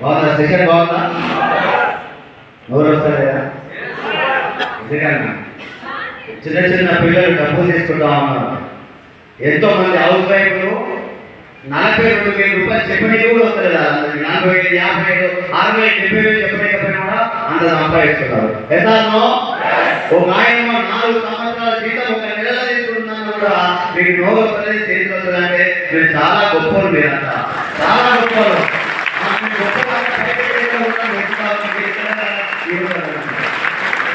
బాగుందా సెషన్ బాగుందా? నోరు వస్తలేదా? ఎందుకన్నా చిన్న చిన్న పిల్లలు డబ్బులు తీసుకుంటా ఉన్నారు. ఎంతో మంది హౌస్ వైఫ్లు 42,000 రూపాయలు చెప్పడానికి కూడా వస్తలేదా? 40,000, 50,000, 60,000, 70,000 చెప్పలేకపోయినా కూడా అంత సంపాదిస్తున్నారు. ఎసానో ఒక ఆయన 4 సంవత్సరాల జీతం ఒక నెలలో తీసుకుంటున్నాను కూడా మీకు నోరు వస్తుంది, చేతి వస్తుంది అంటే మీరు చాలా గొప్పలు. మీరంతా చాలా గొప్పలు.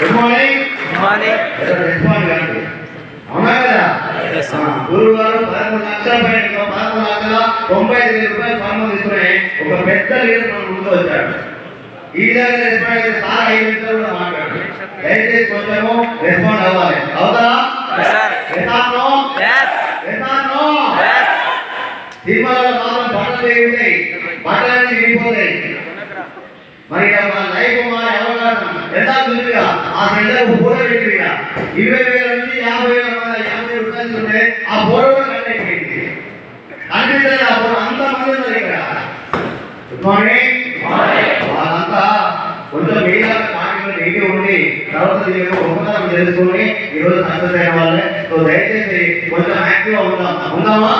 Good morning. రెస్పాండ్ కానీ అవునా కదా? గురువు గారు 11,95,000 రూపాయలు ఫార్మల్ తీసుకుని ఒక పెద్ద లీడర్ మన ముందు వచ్చాడు. ఈ విధంగా రెస్పాండ్ అయితే సార్ 5 నిమిషాలు కూడా మాట్లాడు. దయచేసి కొంచెము రెస్పాండ్ అవ్వాలి. అవుతారా? సినిమాలో మాత్రం బట్టలు ఉంటాయి, బట్టలు అనేది విడిపోతాయి. మరి లైఫ్ మారే అవకాశం ఎంత చూసిగా ఆ సెంటర్ ఫోటో పెట్టిగా 20,000 నుంచి 50,000 రూపాయలు ఉంటే ఆ ఫోటో కూడా కట్ అయిపోయింది. కనిపిస్తుంది ఆ ఫోటో అంతమంది ఉన్నారు ఇక్కడ. Good morning. వాళ్ళంతా కొంచెం మీద పార్టీలో రెడీ ఉండి తర్వాత గొప్పతనం తెలుసుకొని ఈరోజు సక్సెస్ అయిన వాళ్ళే. సో దయచేసి కొంచెం యాక్టివ్గా ఉందామా?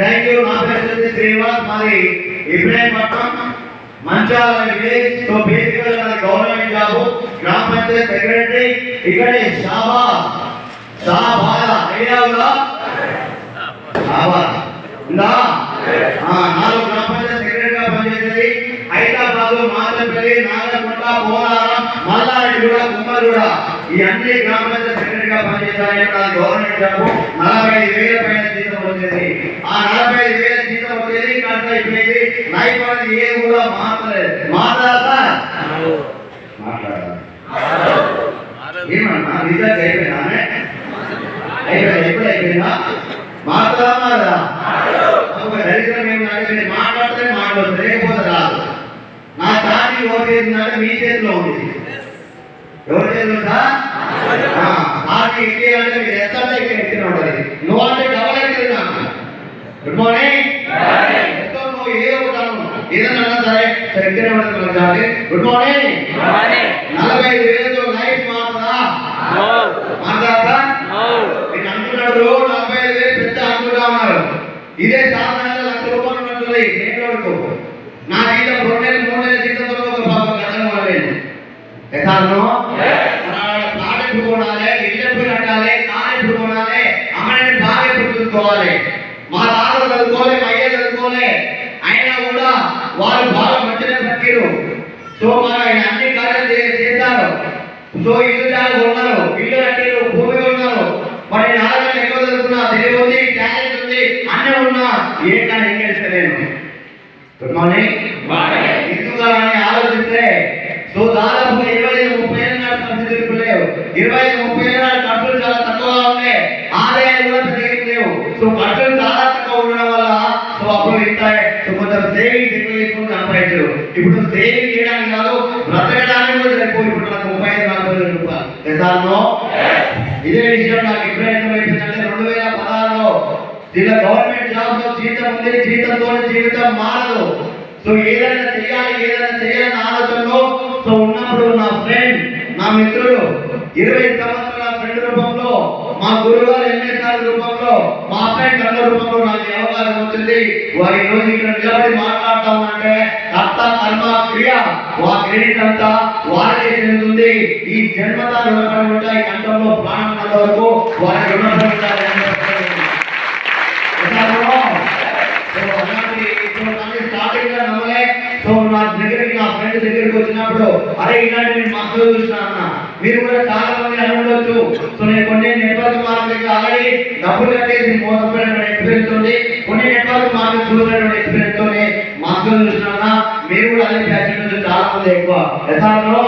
Thank you. నా పేరు శ్రీనివాస్, మాది ఇబ్రాహీంపట్నం, మంచాల విలేజ్. సో బేసికల్ నాది గవర్నమెంట్ జాబ్, గ్రామ పంచాయతీ సెక్రటరీ. ఇక్కడే షాబాద్ ఐడియా ఉందా? షాబాద్ ఉందా? 4 గ్రామ పంచాయతీ సెక్రటరీగా పనిచేసేది. హైదరాబాద్, మాచంపల్లి, నాగరకొండ, పోలారం, మల్లారెడ్డిగూడ, కుమ్మరిగూడ ఈ అన్ని గ్రామ పంచాయతీ సెక్రటరీగా పనిచేశాను. నాది గవర్నమెంట్ జాబ్. 45,000 పైన జీతం వచ్చేది. ఆ 45,000 జీతం వచ్చేది ఖర్చు అయిపోయింది. లైఫ్ అనేది ఏది కూడా మాట్లాడలేదు. మాట్లాడతా ఏమన్నా రిజల్ట్ అయిపోయినా? ఎప్పుడు అయిపోయిందా? మాట్లాడదా? దరిద్రం ఏమిటంటే మీరు మాట్లాడితే మాట్లాడదు, లేకపోతే రాదు. నా ఛార్జీ ఓటు ఏంటంటే మీ చేతిలో ఉంది. ఎవరి చేతిలో సార్? ఛార్జీ ఎక్కేయాలంటే మీరు ఎంత ఎక్కిన ఉంటుంది. నువ్వు అంటే డబల్ ఎక్కింది నాకు. Good morning. నువ్వు ఏదన్నా సరే ఎక్కిన ఉంటుంది ఛార్జీ. Good morning. 45,000 లైఫ్ మాట్లాడదా? మాట్లాడతా? నేను అంటున్నాడు 45,000 పెద్ద అంటున్నా ఉన్నారు. ఇదే సాధారణ 1,00,000 రూపాయలు ఉన్నట్టుంది. నేను నా జీతం 2 నెలలు 3 నెలల జీతంతో ఒక పాప కథను వాడలేదు. ప్లాట్ ఎప్పుడు కొనాలి, ఇల్లు ఎప్పుడు కట్టాలి, కారు ఎప్పుడు కొనాలి, అమ్మని బాగా ఎప్పుడు చూసుకోవాలి. మా తాతలు చదువుకోలే, మా అయ్య చదువుకోలే, అయినా కూడా వాళ్ళు బాగా మంచిగా బతికిరు. సో మన అన్ని కార్యాలు చేశారు. సో ఇల్లు చాలా కొన్నారు, ఇల్లు కట్టారు, భూమి కొన్నారు. మరి నాలుగు ఎక్కువ చదువుకున్నా, తెలివి ఉంది, టాలెంట్ ఉంది, అన్నీ ఉన్నా ఏ కానీ ఎంగేస్తలేను. Good morning. ఎందుకు అని ఆలోచిస్తే సో దాదాపు 25-30 ఏళ్ళ నాటి పరిస్థితులు లేవు. 25-30 ఏళ్ళ నాటి ఖర్చులు చాలా తక్కువగా ఉన్నాయి, ఆదాయాలు కూడా పెరగట్లేవు. సో ఖర్చులు చాలా తక్కువ ఉండడం వల్ల సో అప్పుడు ఇంటాయి. సో కొంచెం సేవింగ్స్ ఎక్కువ చేసుకుని సంపాదించారు. ఇప్పుడు సేవింగ్ చేయడానికి కాదు, బ్రతకడానికి కూడా సరిపోయి ఇప్పుడు నాకు 35-40,000 రూపాయలు. ఇదే విషయం నాకు ఎప్పుడు అర్థమైపోయిందంటే 2016లో ఇలా గవర్నమెంట్ జాబ్ లో జీతం ఉంది, జీతంతో జీవితం మారదు. సో ఏదైనా చేయాలన్న ఆలోచనలో సో ఉన్నప్పుడు నా ఫ్రెండ్, నా మిత్రుడు 20 సంవత్సరాల ఫ్రెండ్ రూపంలో, మా గురుగారు ఎంఎస్ఆర్ రూపంలో, మా ఫ్రెండ్ కన్న రూపంలో నాకు అవకాశం వచ్చింది. వారి రోజు ఇక్కడ నిలబడి మాట్లాడుతా ఉన్నంటే కర్త కర్మ క్రియ వా క్రెడిట్ అంతా వారికే చెందుతుంది. ఈ జన్మతా రుణపడి ఉంటాయి, కంఠంలో ప్రాణం ఉన్నంత వరకు వారి రుణపడి ఉంటాయి. స్టార్టింగ్ గా నమ్మలే. సో నా దగ్గరికి, నా ఫ్రెండ్ దగ్గరికి వచ్చినప్పుడు అరే ఇలాంటి నేను మస్తు చూసినా అన్న. మీరు కూడా చాలా మంది అని ఉండొచ్చు. సో నేను కొన్ని నెట్వర్క్ మార్కెటింగ్ ఆల్రెడీ డబ్బులు కట్టేసి మోసపోయిన ఎక్స్పీరియన్స్ ఉంది, కొన్ని నెట్వర్క్ మార్కెట్ చూసిన ఎక్స్పీరియన్స్ తోనే మస్తు చూసినా. మీరు కూడా అదే ప్యాషన్ నుంచి చాలా మంది ఎక్కువ ఎసానో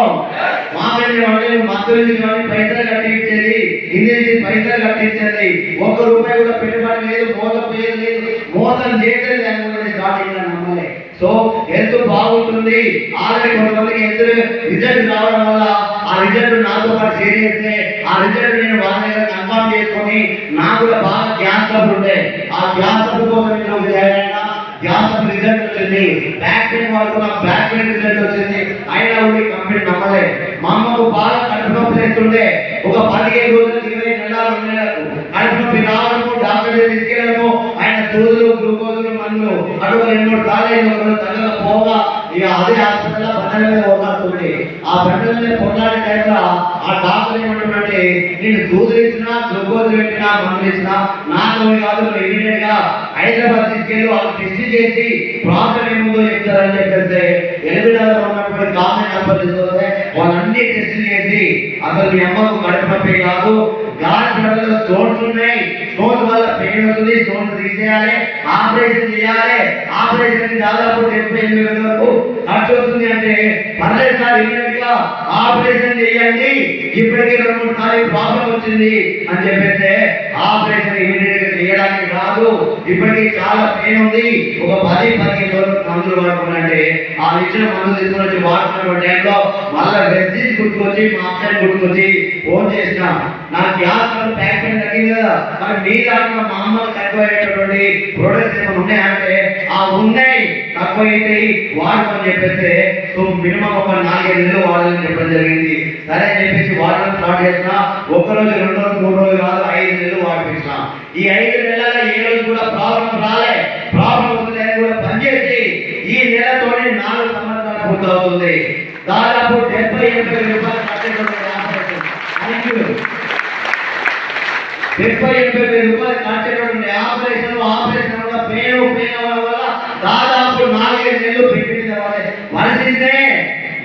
మార్కెట్ అంటే మస్తు చూసిన పైసలు కట్టించేది, ఇంగ్లీష్ పైసలు కట్టించేది, ₹1 కూడా పెట్టుబడి లేదు, మోసపోయేది లేదు, మోసం చేసేది దాని స్టార్టింగ్ గా నమ్మలే. సో హెల్త్ బాగుంటుంది. ఆల్రెడీ కొంతమందికి హెల్త్ రిజల్ట్ రావడం వల్ల ఆ రిజల్ట్ నాతో పాటు షేర్ చేస్తే ఆ రిజల్ట్ నేను వాళ్ళ దగ్గర కన్ఫర్మ్ చేసుకొని నాకు కూడా బాగా గ్యాస్ ట్రబుల్ ఉండే ఆ గ్యాస్ ట్రబుల్ కోసం జాయిన్ అయినా గ్యాస్ రిజల్ట్ వచ్చింది, బ్యాక్ పెయిన్ వాడుకున్నా బ్యాక్ పెయిన్ రిజల్ట్ వచ్చింది. అయినా కూడా ఈ కంపెనీ నమ్మలే. మా అమ్మకు బాగా కడుపు నొప్పి చేస్తుండే. ఒక 15 రోజులు 20 నెలలు 2 నెలలకు కడుపు నొప్పి రావడము, డాక్టర్ తీసుకెళ్ళడము, ఆయన సూదులు గ్లూకోజులు మందులు అడుగు 2-3 కాలేజీలు తగ్గక పోగా ఇక అదే హాస్పిటల్లో బండల మీద పోరాడుతుంది. ఆ బండల మీద పోరాడే టైంలో ఆ డాక్టర్ ఏమంటున్నాడంటే, నేను సూదులు ఇచ్చినా గ్లూకోజులు పెట్టినా మందులు ఇచ్చినా నాకు కాదు, ఇమీడియట్ గా హైదరాబాద్ తీసుకెళ్ళి వాళ్ళు టెస్ట్ చేసి ప్రాబ్లం ఏముందో చెప్తారని చెప్పేస్తే ఎలిమినాలో ఉన్నటువంటి కామెంట్ నెంబర్ తీసుకొస్తే వాళ్ళన్ని టెస్ట్ చేసి అసలు మీ అమ్మకు కడుపు నొప్పి కాదు, గాలి పడలో స్టోన్స్ ఉన్నాయి, స్టోన్స్ వల్ల పెయిన్ వస్తుంది, స్టోన్స్ తీసేయాలి, ఆపరేషన్ చేయాలి, ఆపరేషన్ దాదాపు 78,000 వరకు ఖర్చు వస్తుంది. అంటే పర్లేదు సార్, ఇమీడియట్ గా ఆపరేషన్ చేయండి, ఇప్పటికే 2-3 సార్లు ప్రాబ్లం వచ్చింది అని చెప్పేస్తే ఆపరేషన్ ఇమీడియట్ గా చేయడానికి రాదు, ఇప్పటికీ చాలా పెయిన్ ఉంది, ఒక 10-15 రోజులు మందులు వాడుకున్నాంటే ఆ ఇచ్చిన మందులు తీసుకుని వచ్చి వాడుకున్న టైంలో మళ్ళీ వెస్టీజ్ గుర్తుకొచ్చి మా అమ్మాయిని గుర్తుకొచ్చి ఫోన్ చేసిన, నాకు గ్యాస్ ప్యాక్ పెయిన్ తగ్గింది కదా, మరి మీ దాంట్లో మా అమ్మకు తక్కువయ్యేటటువంటి ప్రొడక్ట్స్ ఏమైనా ఉన్నాయంటే ఆ ఉన్నాయి, తక్కువ అయితే వాడమని చెప్పేస్తే సో మినిమం ఒక 4-5 నెలలు వాడాలని చెప్పడం జరిగింది. సరే అని చెప్పేసి వాడడం స్టార్ట్ చేసిన. 1 రోజు 2 రోజులు 3 రోజులు కాదు, 5 నెలలు వాడిపించిన. ఈ 5 నెలల ఏ రోజు కూడా ప్రాబ్లం రాలే. ప్రాబ్లం వస్తుందని కూడా పనిచేసి ఈ నెలతోనే 4 సంవత్సరాలు పూర్తవుతుంది. దాదాపు 70-80 రూపాయలు కట్టేటువంటి ఆపరేషన్. 70-80 రూపాయలు కట్టేటువంటి ఆపరేషన్ వల్ల పెయిన్ వల్ల దాదాపు 4-5 నెలలు పెట్టిన పరిస్థితే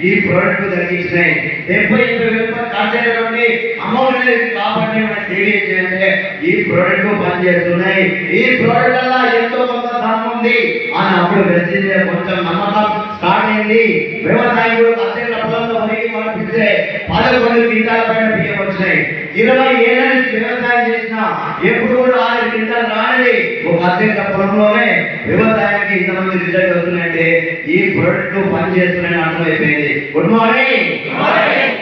ఈ ప్రోడక్ట్ తగ్గించినాయి. 70-80 రూపాయలు కట్టేటువంటి అమౌంట్ అనేది కాబట్టి మనం సేవ్ చేయాలంటే ఈ ప్రోడక్ట్ పనిచేస్తున్నాయి. ఈ ప్రోడక్ట్ వల్ల ఎంతో కొంత ధనం ఉంది అని అప్పుడు వెస్టీజ్ కొంచెం నమ్మకం స్టార్ట్ అయింది. వ్యవసాయం కూడా అత్యంత పొలంలో వరికి పంపిస్తే 11 క్వింటాల పైన బియ్యం వచ్చినాయి. 20 ఏళ్ళ నుంచి వ్యవసాయం చేసిన ఎప్పుడు కూడా 6 క్వింటాలు రానిది ఒక అత్యంత పొలంలోనే వ్యవసాయానికి ఇంతమంది రిజల్ట్ వస్తున్నాయంటే ఈ ప్రోడక్ట్ పనిచేస్తున్నాయని అర్థమైపోయింది. Good morning.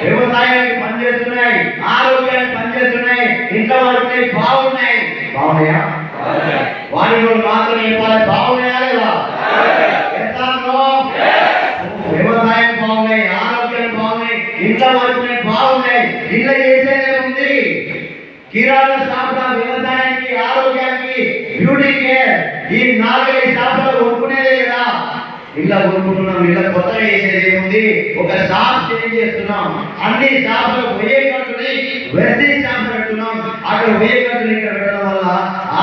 వ్యవసాయానికి పనిచేస్తున్నాయి, ఆరోగ్యానికి పనిచేస్తున్నాయి, ఇంట్లో వాడుకునే బాగున్నాయి. బాగున్నాయా? వారిలో మాత్రం చెప్పాలి, బాగున్నాయా లేదా? వ్యవసాయం బాగున్నాయి, ఆరోగ్యం బాగున్నాయి, ఇంట్లో వాడుకునే బాగున్నాయి. ఇల్లు చేసేదే ఉంది. కిరాణా షాప్ వ్యవసాయానికి, ఆరోగ్యానికి, బ్యూటీ కేర్ ఈ 4-5 షాపులు కొనుక్కునేదే కదా. ఇళ్ళ కొనుక్కుంటున్నాం, ఇళ్ళ కొత్తగా చేసేది ఏముంది, ఒక షాప్ చేంజ్ చేస్తున్నాం. అన్ని షాపులు పోయే ఖర్చుని వెస్టీజ్ షాప్ పెడుతున్నాం. అక్కడ పోయే ఖర్చుని ఇక్కడ పెట్టడం వల్ల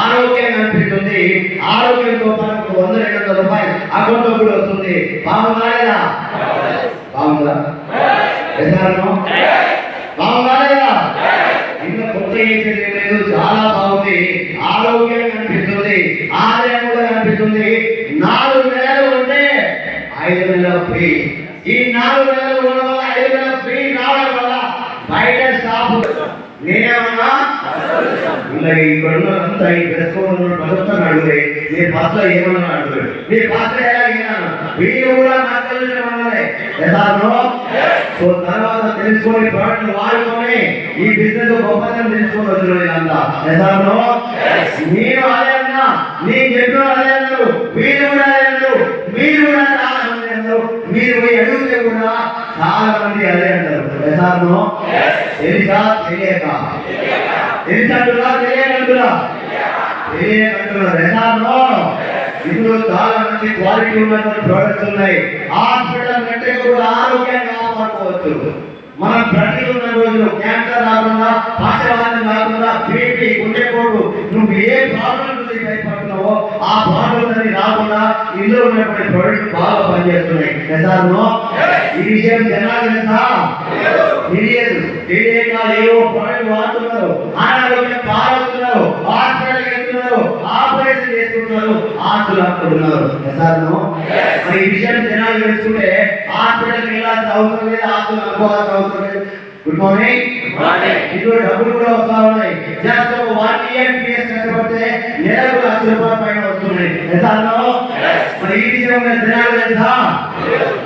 ఆరోగ్యం అనిపిస్తుంది. ఆరోగ్యంతో పాటు 100-200 రూపాయలు అకౌంట్లో కూడా వస్తుంది. బాగుందా లేదా? బాగుందా? బాగుందా లేదా? ఇంకా కొత్త చేసేది ఏం లేదు, చాలా బాగుంది. ఆరోగ్యం కనిపిస్తుంది, ఆదాయం కూడా కనిపిస్తుంది. 4 నెలలు ఉంటే 5 నెలలు ఫ్రీ. ఈ 4 నెలలు ఉండడం వల్ల 5 నెలలు ఫ్రీ రావడం వల్ల బయట షాప్ నేనేమన్నా ఇలా ఇక్కడున్నంతా ఈ డ్రెస్ ప్రభుత్వం అడుగుతాయి. నీ ఫస్ట్ లో ఏమన్నా అడుగుతాడు, నీ ఫస్ట్ ఎలా విన్నాను వీళ్ళు కూడా సో తర్వాత తెలుసుకొని ప్రోడక్ట్ వాడుకొని ఈ బిజినెస్ గొప్పతనం తెలుసుకొని వచ్చిన నేను అదే అన్నా, నేను చెప్పిన అదే అన్నారు, వీళ్ళు కూడా అదే అన్నారు, మీరు కూడా చాలా మంది అన్నారు, మీరు అడిగితే కూడా చాలా మంది అదే అంటారు. తెలుసా తెలియక? తెలిసంటున్నా తెలియకంటున్నా? తెలియకంటున్నా. ఇందులో చాలా మంచి క్వాలిటీ ఉన్నటువంటి ప్రొడక్ట్స్ ఉన్నాయి. హాస్పిటల్ కంటే కూడా ఆరోగ్యంగా కాపాడుకోవచ్చు. మనం ప్రతి ఉన్న రోజులు క్యాన్సర్ రాకుండా, పక్షవాతం రాకుండా, బీపీ, గుండెపోటు, నువ్వు ఏ ప్రాబ్లం నుంచి భయపడుతున్నావో ఆ ప్రాబ్లమ్స్ అన్ని రాకుండా ఇందులో ఉన్నటువంటి ప్రొడక్ట్స్ బాగా పనిచేస్తున్నాయి. ఈ విషయం జనాలు తెలుసా? తెలియదు. తెలియక ఏవో ప్రొడక్ట్ వాడుతున్నారు, అనారోగ్యం పాలవుతున్నారు, హాస్పిటల్కి వెళ్తున్నారు, ఆపరేషన్ చేసుకుంటున్నారు, ఆస్తులు అప్పుడున్నారు. మరి ఈ విషయం జనాలు తెలుసుకుంటే హాస్పిటల్కి వెళ్ళాల్సిన అవసరం లేదు, ఆస్తులు అనుకోవాల్సిన అవసరం లేదు. Good morning. ఇందులో డబ్బులు కూడా వస్తా ఉన్నాయి. జస్ట్ 1 year PS కష్టపడితే నెలకు 1,00,000 రూపాయల పైన వస్తున్నాయి. మరి ఈ విషయం జనాలు తెలుసా?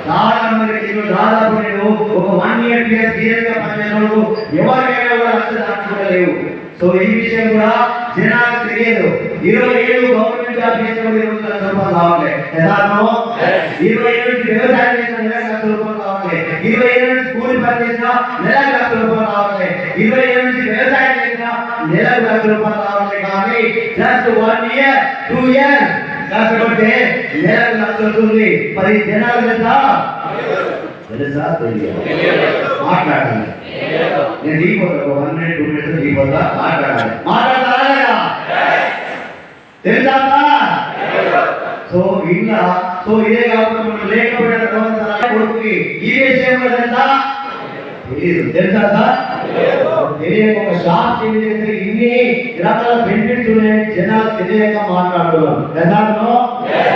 చాలా మందికి ఇందులో దాదాపు నేను ఒక 1 year PS గా పనిచేసిన ఎవరికైనా కూడా 1,00,000 దాటుకోలేవు. సో ఈ విషయం కూడా జనాలకు తెలియదు. 27 గవర్నమెంట్ జాబ్ చేసిన 20 లక్షల రూపాయలు కావాలి. ఎసానో 27 నుంచి వ్యవసాయం చేసిన నెలకు 1 లక్ష రూపాయలు కావాలి. 27 నుంచి కూలి పని చేసిన నెలకు 1 లక్ష రూపాయలు కావాలి. 27 నుంచి వ్యవసాయం చేసిన నెలకు 1 లక్ష రూపాయలు కావాలి. కానీ జస్ట్ 1 ఇయర్ 2 ఇయర్ కష్టపడితే నెలకు 1 లక్ష వస్తుంది. మరి జనాలు తెలుసా మాట్లాడాలి. నేను దిగిపోతా 1 మినిట్ 2 మినిట్స్ దిగిపోతా మాట్లాడాలి. తెలుసా? సో ఇలా ఇదే కాకుండా మనం లేకపోయిన తర్వాత కొడుకుకి ఈ విషయం తెలుసా? తెలుసా సార్? తెలియక ఒక షాప్ చేంజ్ చేస్తే ఇన్ని రకాల బెనిఫిట్స్ ఉన్నాయని జనాలు తెలియక మాట్లాడుతున్నారు.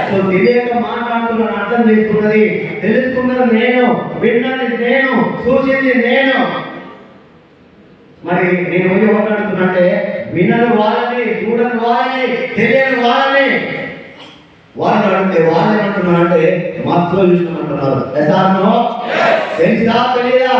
సో తెలియక మాట్లాడుతున్నాను అర్థం చేసుకున్నది, తెలుసుకున్నది నేను, విన్నది నేను, చూసింది నేను. మరి నేను ఏం మాట్లాడుతున్నంటే వినని వాళ్ళని, చూడని వాళ్ళని, తెలియని వాళ్ళని వాళ్ళు అడిగితే వాళ్ళు ఏమంటున్నారంటే మస్తులో చూసినామంటున్నారు. తెలుసా తెలియదా?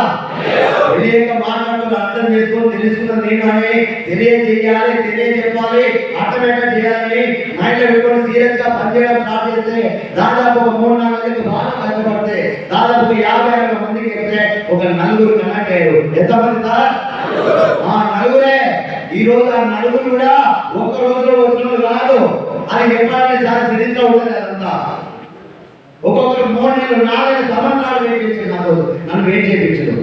తెలియక మాట్లాడుతున్న అర్థం చేసుకొని తెలుసుకున్న నేను అని తెలియజేయాలి, తెలియజెప్పాలి, అర్థమేటా చేయాలి. మైండ్ లో పెట్టుకొని సీరియస్ గా పనిచేయడం స్టార్ట్ చేస్తే దాదాపు 3-4 మందికి బాగా కష్టపడితే దాదాపు 50-60 మందికి చెప్తే ఒక 4 కనెక్ట్ అయ్యారు. ఎంతమంది సార్? 4. ఈ రోజు ఆ 4 కూడా ఒక్క రోజులో వచ్చిన కాదు. అది చెప్పాలంటే చాలా చరిత్ర ఉంటుంది. అదంతా ఒక్కొక్కరు 3 నెలలు 4 సంవత్సరాలు వెయిట్ చేసి నన్ను వెయిట్ చేయించదు.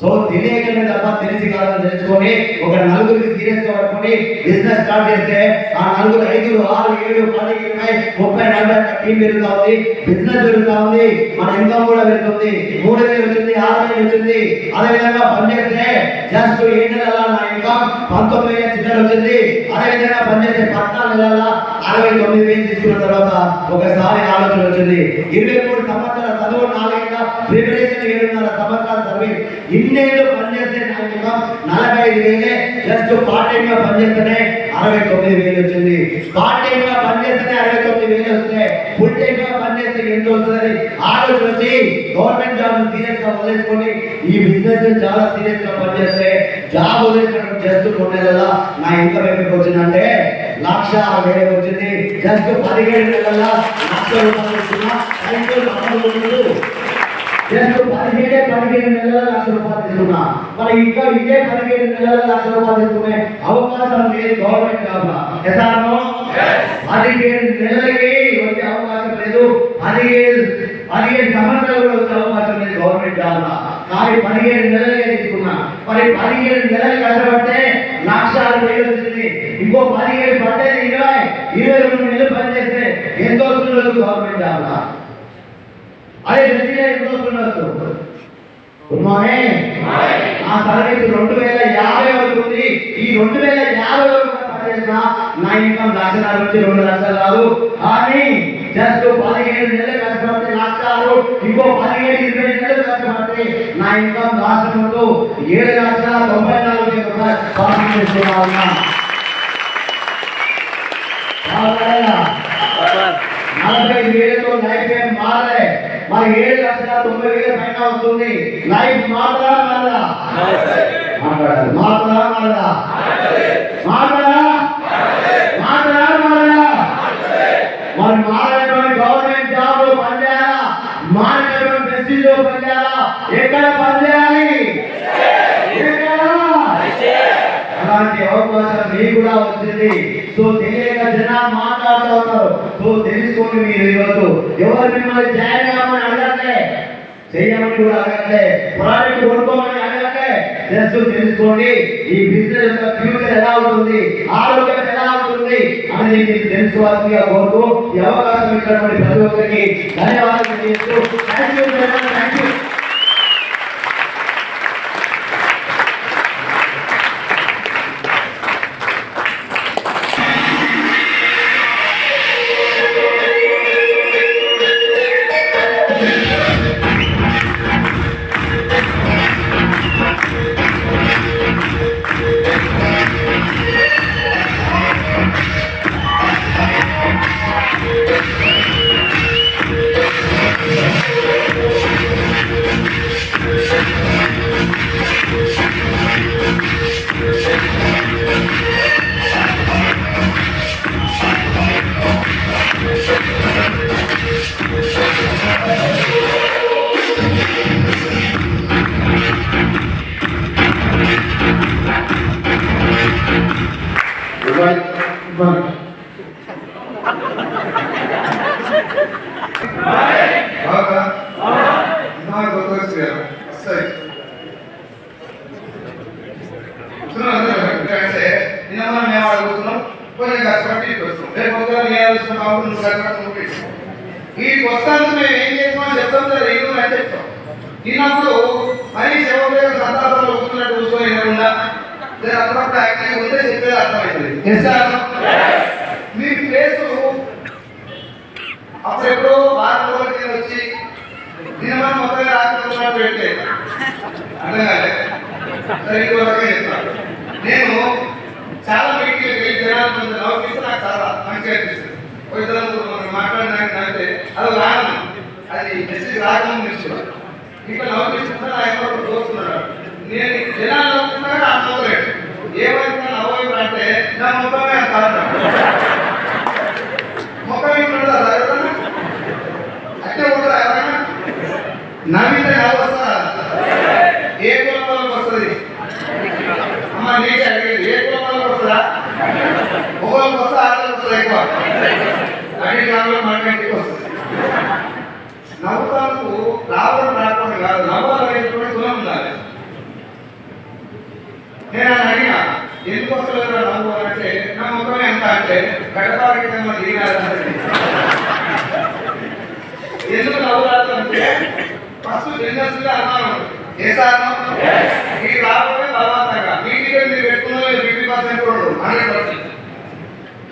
సో తెలియకనే తప్ప తెలిసి కాదని తెలుసుకొని ఒక 4 సీరియస్ గా పట్టుకొని బిజినెస్ స్టార్ట్ చేస్తే ఆ 4 5 6 7 10 20 30 40 టీం పెరుగుతా ఉంది, బిజినెస్ పెరుగుతా ఉంది, మన ఇన్కమ్ కూడా పెరుగుతుంది. 3,000 వచ్చింది, 6,000 వచ్చింది. అదే విధంగా పనిచేస్తే జస్ట్ 7 నెలల నా ఇన్కమ్ 19,000 చిల్లర వచ్చింది. అదే విధంగా పనిచేస్తే 14 నెలల 69,000 తీసుకున్న తర్వాత ఒకసారి ఆలోచన వచ్చింది. 23 సంవత్సరాల చదువు, 4 ఏళ్ళ ప్రిపరేషన్, 7.5 సంవత్సరాల సర్వీస్, ఇన్నేళ్ళు పనిచేస్తే నా ఇన్కమ్ 45,000. జస్ట్ పార్ట్ టైం గా పనిచేస్తేనే 69,000 వచ్చింది. పార్ట్ టైం గా పనిచేస్తేనే 69,000 వస్తే ఫుల్ టైం గా పనిచేస్తే ఎంత వస్తుందని ఆలోచన వచ్చి గవర్నమెంట్ జాబ్ సీరియస్ గా వదిలేసుకొని ఈ బిజినెస్ చాలా సీరియస్ గా పనిచేస్తే జాబ్ వదిలేసినట్టు జస్ట్ 3 నెలల నా ఇన్కమ్ ఎక్కడికి వచ్చిందంటే 1,06,000 వచ్చింది. జస్ట్ 17 నెలల 1,00,000 రూపాయలు వచ్చిన జస్ట్ 17 నెలల 1,00,000 రూపాయలు తీసుకున్నా. మరి ఇంకా ఇదే 17 నెలల 1,00,000 రూపాయలు తీసుకునే అవకాశం లేదు గవర్నమెంట్ జాబ్ లో. 17 నెలలకి వచ్చే అవకాశం లేదు, 17 సంవత్సరాలు కూడా వచ్చే అవకాశం లేదు గవర్నమెంట్ జాబ్ లో. కానీ 17 నెలలకే తీసుకున్నా. మరి 17 నెలలు కష్టపడితే 1,06,000 వచ్చింది. ఇంకో 17 పడితే 22 నెలలు పనిచేస్తే ఎంత వస్తుండదు గవర్నమెంట్ జాబ్ లో? అదే దృష్టిలో ఎంత వస్తుండదు? ఆ సర్వీస్ 2,050 వరకు ఉంది. ఈ 2,050 వరకు పనిచేసిన నా ఇన్కమ్ 1,00,000 నుంచి 2 లక్షలు కాదు. కానీ జస్ట్ 17 నెలలు కష్టపడితే 1,06,000, ఇంకో 17-20 నెలలు కష్టపడితే నా ఇన్కమ్ రాష్ట్రంలో 7,94,000 రూపాయలు చేస్తున్నా. 45,000తో లైఫ్ ఏం మారలే. మరి 7,90,000 పైన వస్తుంది. లైఫ్ మాత్రా మారదా? మాట్లాడాలి. మాత్రా మారదా? మాట్లాడా మాట్లాడా మారదా? మరి మారినటువంటి గవర్నమెంట్ జాబ్ పనిచేయాలా? మారినటువంటి ప్రెస్టీజ్ లో పనిచేయాలా? ఎక్కడ పనిచేయాలి? అలాంటి అవకాశం మీకు కూడా వచ్చింది. సో తెలియక జనాలు మాట్లాడుతూ ఉన్నారు. సో తెలుసుకోండి. మీరు ఈరోజు ఎవరు మిమ్మల్ని జాయిన్ కావాలని అడగట్లే, చేయమని కూడా అడగట్లే, ప్రాజెక్ట్ కొనుక్కోమని అడగట్లే. జస్ట్ తెలుసుకోండి ఈ బిజినెస్ యొక్క ఫ్యూచర్ ఎలా ఉంటుంది, ఆరోగ్యం ఎలా ఉంటుంది అనేది మీకు తెలుసుకోవాల్సిందిగా కోరుతూ ఈ అవకాశం ఇచ్చినటువంటి ప్రతి ఒక్కరికి ధన్యవాదాలు తెలియజేస్తూ థ్యాంక్ యూ. వీటికి వస్తాను మేము ఏం చేస్తామని చెప్తాం సార్ ఏదో అని చెప్తాం. తిన్నప్పుడు మరి శివదేవ సంతాపంలో కూర్చున్నట్టు కూర్చొని వినకుండా అప్పుడప్పుడు యాక్టివ్ ఉంటే చెప్పేది అర్థమవుతుంది. మీ ప్లేసు అప్పుడెప్పుడో వారం రోజులకి వచ్చి దినమని మొత్తం రాకపోతున్నట్టు పెడితే అర్థం కాలే సరిగ్గా చెప్తాను. నేను చాలా మీటింగ్లు వెళ్ళి జనాలు కొంచెం నవ్వుపిస్తే నాకు చాలా మంచిగా అనిపిస్తుంది. ఇద్దరు మాట్లాడడానికి అంటే అది రాను, అది మెసేజ్ రాకముందు తెలుసుకోవాలి. ఇంకా నవ్వుపిస్తుంటే నా ఎవరు దోస్తున్నాడు. నేను జనాలు నవ్వుతున్నా ఆ నవ్వలేదు. ఏమైనా నవ్వు అంటే నా మొత్తమే కారణం మొక్క ఇంట్లో అంటే ఉండదా ఎవరైనా నవ్వితే నవ్వు వస్తారా? ఏ కులం వాళ్ళకి వస్తుంది అమ్మ? నీకే అడిగేది ఏ కులం వాళ్ళకి వస్తుందా? ఒకళ్ళకి వస్తే ఆడలకు వస్తుంది ఎక్కువ. అన్ని గ్రామంలో మనకి వస్తుంది. నవ్వుతానికి రావడం రాకుండా కాదు, నవ్వాలనేటువంటి గుణం ఉండాలి. నేను ఆయన అడిగినా ఎందుకు వస్తలేదు నవ్వు అంటే నా ముఖమే ఎంత అంటే గడపాలకి ఎందుకు నవ్వు రాదంటే ఫస్ట్ బిజినెస్ అన్నాను ఏ సార్ మీకు రాబోయే బలవంతంగా మీ టికెట్ మీరు పెట్టుకున్న 50% కూడా 100%.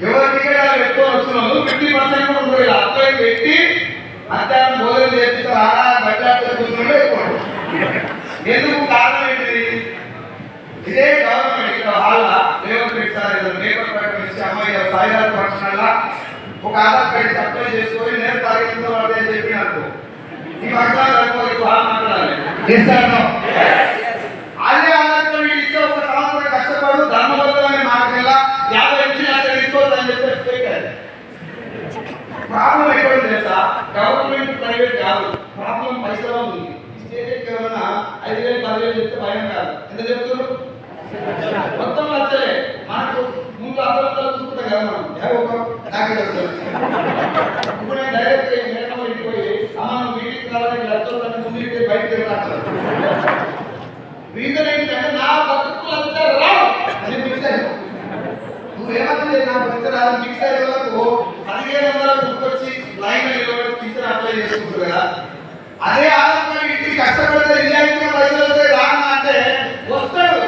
ఎవరి టికెట్ అలా పెట్టుకొని వస్తున్నాము 50% కూడా ఉండదు. ఇలా అప్లై పెట్టి మధ్యాహ్నం భోజనం చేపిస్తారు బడ్జెట్ కూర్చుంటే ఎక్కువ. ఎందుకు కారణం ఏంటిది? ఇదే గవర్నమెంట్ ఇక్కడ hall Revanth Reddy sir paper ప్రకటన ఇచ్చి అమ్మాయి సాయిరాజ్ ఫంక్షన్ ఒక ఆధార్ కార్డు అప్లై చేసుకొని నేను తారీఖుతో వాడే చెప్పి నాకు ఈ పక్షాలు మాట్లాడాలి. అదే ఆధార్ కార్డు ఇస్తే ఒక సంవత్సరం కష్టపడు ధర్మబద్ధమైన మార్గంగా 50 లక్షలు తీసుకోవద్దని చెప్పి ప్రాబ్లం ఎక్కడ తెలుసా? గవర్నమెంట్ ప్రైవేట్ కాదు, ప్రాబ్లం పైసలో ఉంది. స్టేట్ ఏమన్నా 5,000 10,000 చెప్తే భయం కాదు. ఎంత చెప్తున్నారు? మొత్తం వచ్చలే మనకు ముందు అర్థంతో చూసుకుంటాం కదా మనం. ఇప్పుడు నేను డైరెక్ట్ మేడం ఇంటికి పోయి అమ్మ మీటింగ్ కావాలని లక్షలు ముందు బయటకు వెళ్తాను. రీజన్ ఏంటంటే నా బతుకులు అంతా రావు అని ఫిక్స్ అయ్యాను. నువ్వేమన్నా నా బతుకు రాదని ఫిక్స్ అయ్యే వరకు 1500 గుర్తొచ్చి లైన్ నిలబడి ఫిక్స్ అప్లై చేసుకుంటారు కదా. అదే ఆధారంగా ఇంటికి కష్టపడితే నిజాయితీగా పైసలు వస్తాయి రానా అంటే వస్తాడు.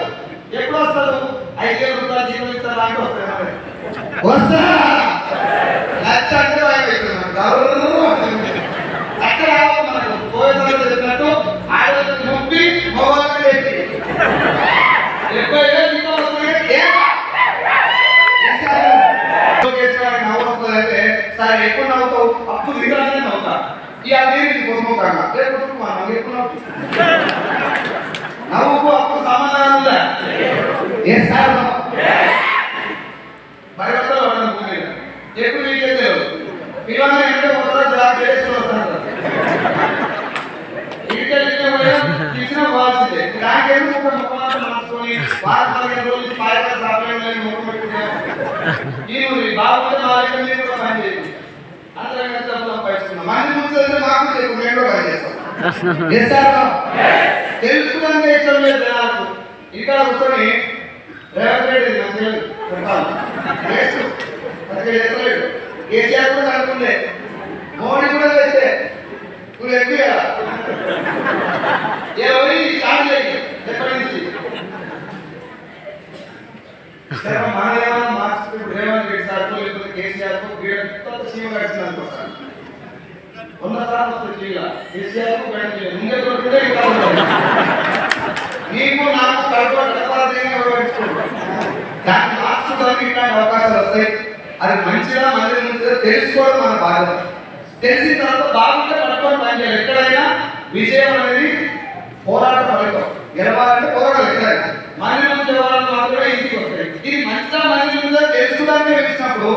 ఎప్పుడు వస్తాడు? 5,000 రూపాయలు జీతం ఇస్తారు అంటే వస్తాడు. వస్తా లక్ష అంటే లక్ష రావాలి మనకు. పోయేదాన్ని చెప్పినట్టు ఆడవాళ్ళకి నొప్పి మగవాళ్ళకి ఏంటి 70,000 జీతం వస్తున్నాయి. నవ్వు వస్తుందంటే సార్ ఎక్కువ నవ్వుతావు అప్పుడు దిగానే నవ్వుతా. ఈ అదేమి కొనుక్కోకుండా ఎక్కువ నవ్వుకు అప్పుడు సమాధానం ఉందా? ఏ సార్ భయపడతారు ఎప్పుడు మీకు తెలియదు. పిల్లలు అంటే ఒక జాబ్ చేసుకుని వస్తారు. ఇచ్చిన పోవాల్సిందే. నాకెందుకు ఒక ముఖమాటం మార్చుకొని 15 రోజులు పాయకాల సాధ్యం ముఖం పెట్టుకునే బాగుంటే మా దగ్గర మీరు కూడా పని చేయండి. అందరం సంపాదించుకున్నాం. మంది ముందు మాకు మేము కూడా పని చేస్తాం. తెలుసుకున్నాక ఇష్టం లేదు జనాలకు. ఇక్కడ కూర్చొని రేవంత్ రెడ్డి చేస్తలేడు. కేసీఆర్ కూడా అనుకుంటే మోడీ కూడా చేస్తే నువ్వు ఎక్కువ స్టార్ట్ చేయి ఎప్పటి నుంచి మనమేమో మార్క్స్ రేవంత్ రెడ్డి సార్ లేకపోతే కేసీఆర్ కొత్త సీఎం గడిచిన అనుకోసారి 100 సార్లు వస్తుంది. కేసీఆర్ ముందే దొరుకుతుంటే నీకు నాకు దాన్ని మార్చుకోవడానికి ఇట్లాంటి అవకాశాలు వస్తాయి. అది మంచిగా మంది మంచిగా తెలుసుకోవడం మన బాధ్యత. తెలిసిన తర్వాత బాగుంటే పట్టుకొని పనిచేయాలి. ఎక్కడైనా విజయం అనేది పోరాట ఫలితం. గెలవాలంటే పోరాటాలు ఎక్కడైనా మంది మంచి వాళ్ళు మాత్రమే ఇంటికి వస్తాయి. ఇది మంచిగా మంది ముందుగా తెలుసుకోవడానికి వచ్చినప్పుడు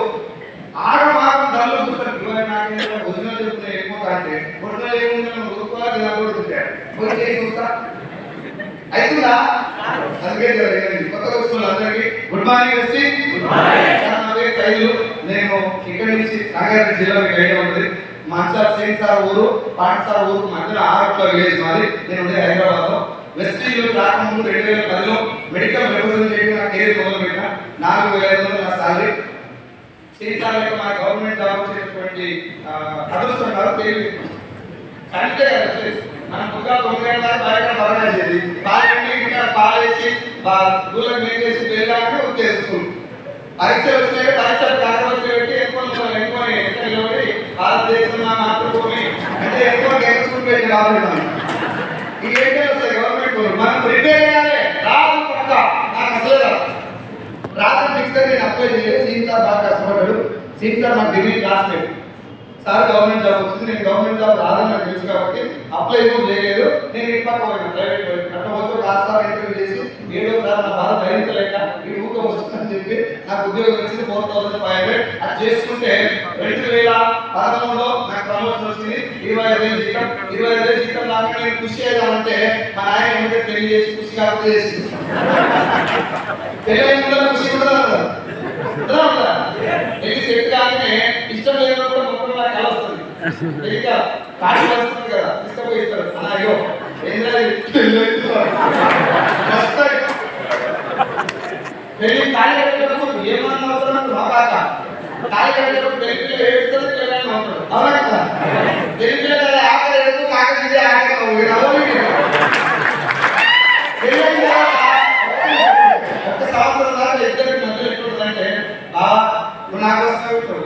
ఆగమాగం దానిలో కూర్చొని నాకేంటే ఒరిజినల్ చెప్తే వెళ్ళిపోతా అంటే ఒరిజినల్ ఏముందని గురుకోవాలి చూస్తా అవుతుందా? అందుకే కొత్త వస్తువులు అందరికీ గుడ్ మార్నింగ్ వచ్చి ఖైదు. నేను ఇక్కడి నుంచి రంగారెడ్డి జిల్లాలో ఐడియా ఉంటుంది. మంచాల సేన్ సార్ ఊరు పాఠశాల ఊరు మధ్యలో 6 విలేజ్ మాది. నేను ఉండే హైదరాబాద్ లో వెస్ట్ రాకముందు 2010లో మెడికల్ రిప్రజెంటేటివ్ నా కెరీర్ మొదలు పెట్టిన. 4,500 నా సాలరీ. సీతాల యొక్క మన గవర్నమెంట్ జాబ్ వచ్చేటువంటి అదృష్టం కాదు తెలియదు అంటే మనం పొద్దుగా 9 గంటల దాకా బయట బరగాల్సింది పాలేసి దూరం మేకేసి వెళ్ళాలని వచ్చేసుకుంది పరీక్ష వచ్చినాక పరీక్షలు కాకపోతే పెట్టి ఎక్కువ నిలబడి భారతదేశంలో మాతృభూమి అంటే ఎక్కువ గెలుచుకుని పెట్టి కాబట్టి ఈ ఏంటో వస్తాయి గవర్నమెంట్ మనం ప్రిపేర్ చేయాలి రాదు పక్క నాకు అసలు రాదని ఫిక్స్ నేను అప్లై చేయలేదు సీన్ సార్ బాగా కష్టపడ్డాడు సీన్ సార్ నాకు degree classmate sir government job వచ్చింది నేను గవర్నమెంట్ జాబ్ రాదని నాకు తెలుసు కాబట్టి అప్లై ఏమో చేయలేదు నేను ఇంటి పక్క ప్రైవేట్ కట్టవచ్చు కాదు సార్ ఇంటర్వ్యూ చేసి 7వ సార్ నా బాధ భరించలేక ఈ ఊరిలో వస్తుందని చెప్పి నాకు ఉద్యోగం వచ్చింది 4,500 అది చేసుకుంటే 2013లో నాకు ప్రమోషన్ వచ్చింది 25,000 జీతం 25,000 జీతం దాకా నేను కృషి చేద్దామంటే మా నాయన ఏమంటే పెళ్లి చేసి కృషి కాకపోతే చేసి పెళ్ళి అయిన కృషి కూడా పెళ్లి సెట్ కాగానే ఇష్టం లేదని కూడా మొత్తం నాకు కల వస్తుంది ఇంకా కాటి వస్తుంది కదా తీసుకుపోయి ఇస్తారు అయ్యో పెళ్లి ఖాళీ కట్టేటప్పుడు ఏమన్నా అవసరం మాకాక ఖాళీ కట్టేటప్పుడు పెళ్లి పిల్లలు ఏడుస్తారు పిల్లలు అవుతారు అవునా కదా పెళ్లి పిల్లలు కదా ఆకలి ఎడుతూ కాకది ఆకలి ఒక సంవత్సరం దాకా ఇద్దరికి మధ్యలో ఎట్లుంటుందంటే నా కోసం ఉంటాడు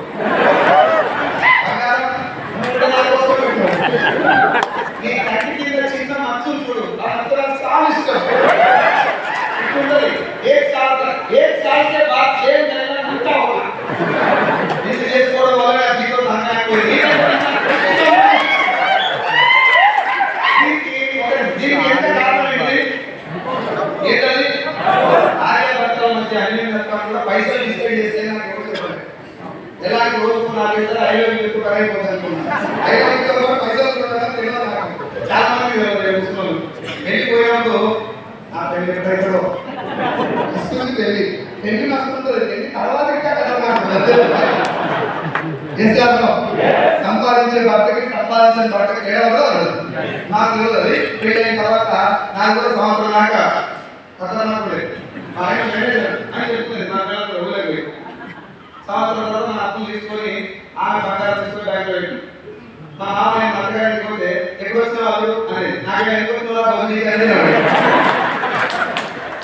నీ కంటి కింద చిన్న మచ్చులు చూడు అంతా చాలా ఇష్టం एक साल के बाद 6 महीना घंटा होगा इस देश को बोले अभी तो धंधा कोई नहीं दिन ఎంత కారణం ఏంటది ఆర్య భర్తల మధ్య అన్యోన్యత కూడా పైసలు డిస్కస్ చేస్తే నాకు ఎవరు చెప్పారు ఎలాంటి రోజుకు నాకు ఇద్దరు ఐదు కరైపోతుంది అనుకున్నా ఐదు కూడా పైసలు కూడా తెలియదు నాకు చాలా మంది ముస్లింలు వెళ్ళిపోయినప్పుడు ఆ పెళ్లి ఎప్పుడైతే పెళ్లి పెళ్లి నచ్చుతుంది పెళ్లి తర్వాత ఇంకా సంపాదించే భర్తకి సంపాదించిన భర్తకి తేడా కూడా నాకు తెలియదు పెళ్లి అయిన తర్వాత నాకు కూడా సంవత్సరం దాకా కథనప్పుడు లేదు మా ఆయన మేనేజర్ అని చెప్తుంది మా పిల్లలు ఊళ్ళకి సంవత్సరం తర్వాత నా అప్పులు తీసుకొని ఆమె బంగారం తీసుకొని బ్యాంకులో పెట్టి మా మామయ్య మతగారికి పోతే ఎక్కువ వచ్చిన వాళ్ళు అనేది నాకు ఎక్కువ బందీ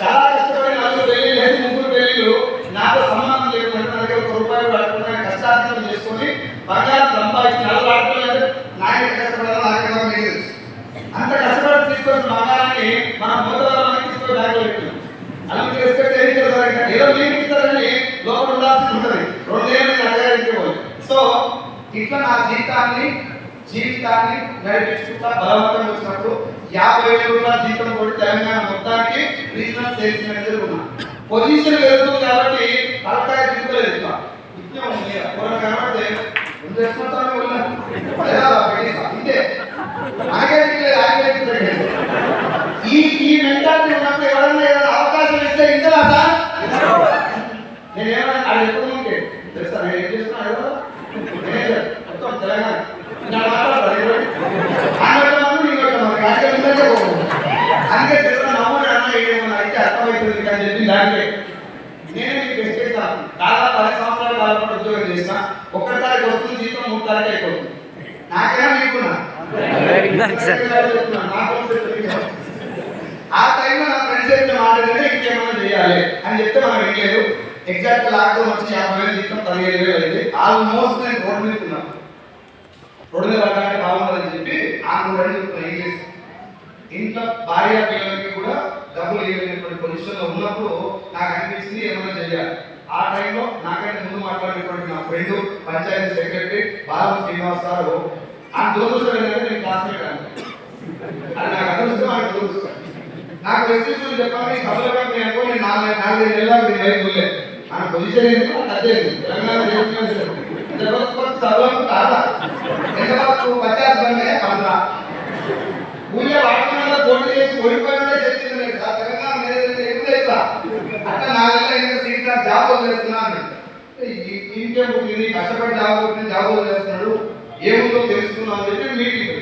చాలా కష్టపడి 4 పెళ్లి లేదు 3 పెళ్లిలు నాకు సంబంధం లేకుండా నా దగ్గర ₹1 పడకుండా కష్టార్జితం చేసుకొని బంగారం సంపాదించి 4 ఆడపిల్లలు నాయన కష్టపడాలి నాకేమో మీకు అంత కష్టపడి తీసుకొని బంగారాన్ని మనం మూతవాళ్ళని తీసుకొని బ్యాగ్లో పెట్టినాం అలాంటి రెస్పెక్ట్ ఏం చేస్తారు ఏదో మీరు ఇస్తారని లోపల ఉండాల్సి ఉంటుంది 2 ఏళ్ళు అడగాలి పోయి సో ఇట్లా నా జీవితాన్ని నడిపించుకుంటా బలవంతం వచ్చినప్పుడు ₹50,000 జీతం కూడా తెలంగాణ మొత్తానికి రీజనల్ సేల్స్ మేనేజర్ ఉన్నా పొజిషన్ వెళ్తుంది కాబట్టి కరెక్ట్గా తీసుకోలేదు కనబడితే ఈ మెంటాలిటీ ఉన్నప్పుడు ఎవరన్నా ఏదైనా అవకాశం ఇస్తే ఇంతలా సార్ నేనేమన్నా అది ఎప్పుడు ఉంటే తెలుసా నేను ఏం చేస్తున్నా మొత్తం తెలంగాణ అందుకే తెలుసు నమ్ముడు అన్న ఏమన్నా అయితే అర్థమవుతుంది అని చెప్పి దాంట్లో నేనే మీకు బెస్ట్ చేస్తాను దాదాపు 10 సంవత్సరాల కాలం ఉద్యోగం చేసిన 1 తారీఖు వస్తుంది జీతం 3 తారీఖు అయిపోతుంది నాకేనా మీకున్నా ఆ టైంలో నా ఫ్రెండ్స్ చెప్పిన మాట ఏంటంటే ఇంకేమైనా చేయాలి అని చెప్తే మనం ఏం లేదు ఎగ్జాక్ట్ లాక్డౌన్ వచ్చి 50,000 జీతం 15,000 అయింది ఆల్మోస్ట్ నేను రోడ్డు మీద ఉన్నాను రోడ్డు మీద పడ్డాలంటే బాగుంటుందని చెప్పి ఆ 3 ఏళ్ళు ఇంగ్లీష్ ఇంట్లో భార్య పిల్లలకి కూడా డబ్బులు ఇవ్వలేనటువంటి పొజిషన్లో ఉన్నప్పుడు నాకు అనిపించింది ఏమైనా చేయాలి ఆ టైంలో నాకంటే ముందు మాట్లాడినటువంటి నా ఫ్రెండ్ పంచాయతీ సెక్రటరీ బాలం శ్రీనివాస్ గారు ఆ దురదృష్టం ఏంటంటే నేను క్లాస్మేట్ అది నాకు అదృష్టం ఆయన దురదృష్టం నాకు రెస్ట్రిక్షన్ చెప్పాలి సభలో నేను అనుకో నేను 4-5 ఏళ్ళ చూడలేదు ఆ పొజిషన్ ఏంటో నాకు అదే తెలంగాణ సభలో కాదా ఎంతవరకు 50 బందే 15 ఊళ్ళో వాటిలో పోటీ చేసి ఓడిపోయినా చెప్పింది లేదు తెలంగాణ ఎక్కువ అట్లా 4 ఏళ్ళ సీట్ జాబ్ వదిలేస్తున్నాను ఇంకే పుట్టింది కష్టపడి జాబ్ వదిలేస్తున్నాడు ఏముందో తెలుసుకున్నాం అని చెప్పి మీటింగ్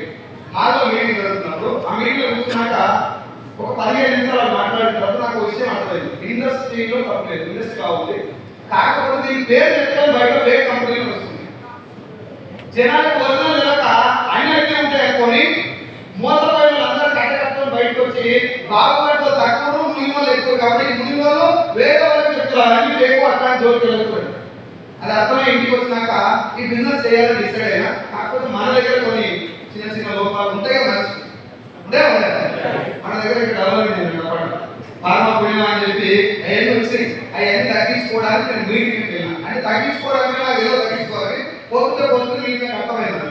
మాలో మీటింగ్ జరుగుతున్నప్పుడు ఆ మీటింగ్లో కూర్చున్నాక ఒక 15 నిమిషాలు మాట్లాడినప్పుడు నాకు విషయం అర్థమైంది ఇండస్ట్రీలో తప్పలేదు ఇండస్ట్రీ కావాలి కాకపోతే దీని పేరు చెప్తే బయట ఫేక్ కంపెనీలు వస్తుంది. జనాలకు ఒరిజినల్ లేక అన్నిటికీ ఉంటాయి కొని మోసపోయిన వాళ్ళందరూ కట్టకట్టుకొని బయటకు వచ్చి బాగుపడితో తక్కువ మునిమలు ఎక్కువ కాబట్టి మునిమలు వేరే వాళ్ళకి చెప్తున్నారు అన్ని ఫేక్ అట్లాంటి జోలికి వెళ్ళకూడదు. అది అర్థమై ఇంటికి వచ్చినాక ఈ బిజినెస్ చేయాలని డిసైడ్ అయినా కాకపోతే మన దగ్గర కొన్ని చిన్న చిన్న లోపాలు ఉంటాయి కదా మనిషి ఉండే మన దగ్గర ఇక్కడ డెవలప్మెంట్ ఫార్మా పోయినా అని చెప్పి అవన్నీ వచ్చి అవన్నీ తగ్గించుకోవడానికి నేను మీటింగ్కి వెళ్ళినా అంటే తగ్గించుకోవడానికి నాకు ఏదో తగ్గించుకోవాలి పోతే మీకు అర్థమైంది.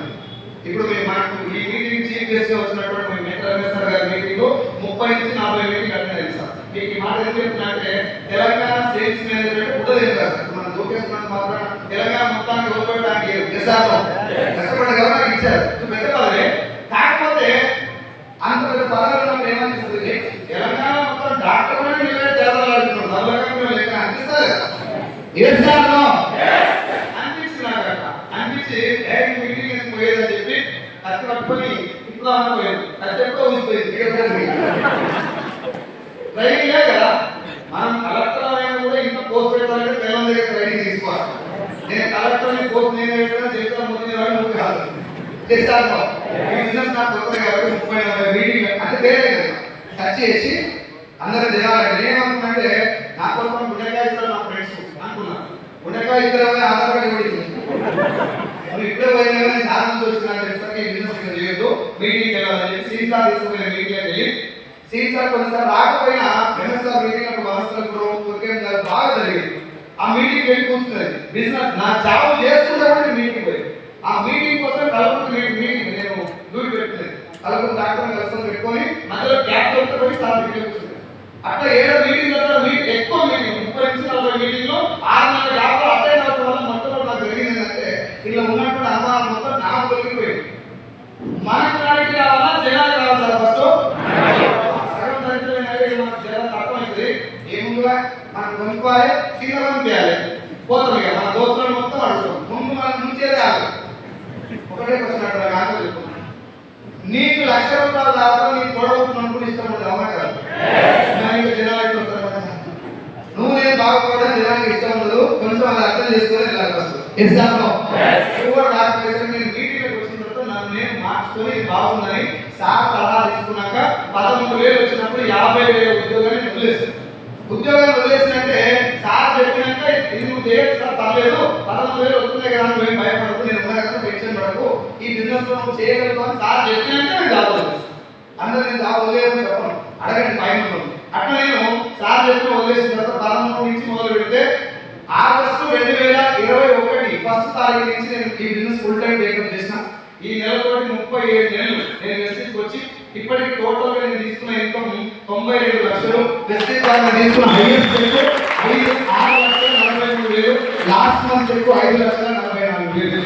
ఇప్పుడు మనకు ఈ మీటింగ్ చీఫ్ గెస్ట్ వచ్చినటువంటి రమేష్ సార్ గారి మీటింగ్ 30 నుంచి 40 మీటింగ్ అటెండ్ అయ్యింది సార్. మీకు ఈ మాట ఏం చెప్తున్నా తెలంగాణ సేల్స్ మేనేజ్మెంట్ ఉండదు సార్. మనం లోకేషన్ మాత్రం తెలంగాణ మొత్తానికి కోల్పోయడానికి కష్టపడ్డ గవర్నర్ ఇచ్చారు పెద్ద పదవి. కాకపోతే అంత పెద్ద పదవులు ఏమనిపిస్తుంది తెలంగాణ మొత్తం డాక్టర్ చేస్తున్నాడు లెక్క అనిపిస్తారు అనిపించింది నాకు అనిపించి మీటింగ్ ఎందుకు పోయేదని చెప్పి కత్తి పట్టుకొని ఇప్పుడు పోయాడు కత్తి ఎప్పుడో ఊసిపోయింది ట్రైనింగ్ కదా మనం కలెక్టర్ అయినా కూడా ఇంత పోస్ట్ పెట్టాలంటే తెలంగాణ దగ్గర ట్రైనింగ్ తీసుకోవాలి. నేను కలెక్టర్ పోస్ట్ నేను చేస్తాను ముందు నువ్వు కాదు చేస్తాను బిజినెస్ నాకు కొత్తగా కాబట్టి 30-40 మీటింగ్ అంటే వేరే టచ్ చేసి అందరూ జనాలు ఏమనుకున్నాంటే నా కోసం గుండెకాయ ఇస్తారు నా ఫ్రెండ్స్ అనుకున్నాను. గుండెకాయ ఇద్దరు ఆధార్ కార్డు ఇవ్వలేదు నువ్వు ఇప్పుడే పోయినా చాలా మంది వచ్చిన బిజినెస్ చేయొద్దు మీటింగ్ వెళ్ళాలని చెప్పి సీట్ సార్ తీసుకునే మీటింగ్ వెళ్ళి సీట్ సార్ కొన్నిసార్లు రాకపోయినా రమేష్ సార్ మీటింగ్ అప్పుడు మనసులో బాగా జరిగింది. ఆ మీటింగ్ వెళ్ళి కూర్చున్నది బిజినెస్ నా జాబ్ చేసుకుంటే కూడా మీటింగ్ పోయి ఆ మీటింగ్ కోసం కలపూరు మీటింగ్ నేను డ్యూటీ పెట్టుకునేది కలపూరు డాక్టర్ కలిసి పెట్టుకొని మధ్యలో క్యాప్ పెట్టుకొని సార్ మీటింగ్ కూర్చుంది. అట్లా 7 మీటింగ్ ఎక్కువ మీటింగ్ 30 నుంచి 40 మీటింగ్లో 6 నెలల గ్యాప్ అటెండ్ అవ్వడం వల్ల మొత్తం నాకు జరిగింది ఏంటంటే ఇలా ఉన్నటువంటి అనుమానం మొత్తం నాకు తొలగిపోయింది. మనకు క్లారిటీ రావాలా జనాలు రావాలి సార్ ఫస్ట్ సగం దరిద్రమైన మనకు జనాలు అర్థమవుతుంది. ఏముందిగా మనం కొనుక్కోవాలి కింద పంపించాలి పోతాం ఇక మన దోస్తులను మొత్తం అడుగుతాం ముందు మనం ముంచేదే ఆగు ఒకటే క్వశ్చన్ అంటారు ఆన్సర్ చెప్పుకున్నాను నీకు ₹1,00,000 దాకా నీకు తోడవుతున్నప్పుడు ఇష్టం ఉండదు అవునా కదా జనాలు నువ్వు నేను బాగుపడడం జనానికి ఇష్టం ఉండదు కొంచెం అది అర్థం చేసుకొని నేను మీటింగ్కి వచ్చిన తర్వాత నన్ను నేను మార్చుకొని బాగుందని సార్ సలహా తీసుకున్నాక 13,000 వచ్చినప్పుడు 50,000 ఉద్యోగాన్ని వదిలేస్తాను. ఉద్యోగాన్ని వదిలేసినట్టే సార్ చెప్పినాక ఇది నువ్వు చేయొచ్చు సార్ పర్లేదు 13,000 వస్తున్నాయి కదా నువ్వేం భయపడకు నేను ఉన్నా కదా టెన్షన్ పడకు ఈ బిజినెస్ లో నువ్వు చేయగలుగుతావు అని సార్ చెప్పినాక నేను జాబ్ వదిలేస్తాను. అందరూ నేను జాబ్ వదిలేదని చెప్పను అడగండి పైన అట్లా నేను సార్ చెప్పిన వదిలేసిన తర్వాత 13 నుంచి మొదలు పెడితే ఆగస్టు 2021 ఫస్ట్ తారీఖు నుంచి నేను ఈ బిజినెస్ ఫుల్ టైం టేకప్ చేసిన. ఈ నెలతోటి 37 నెలలు నేను వెస్టిజ్కి వచ్చి ఇప్పటికి టోటల్ గా నేను తీసుకున్న ఇన్కమ్ 92 లక్షలు. వెస్టిజ్ ద్వారా తీసుకున్న highest cheque 6,43,000 last month cheque 5,44,000.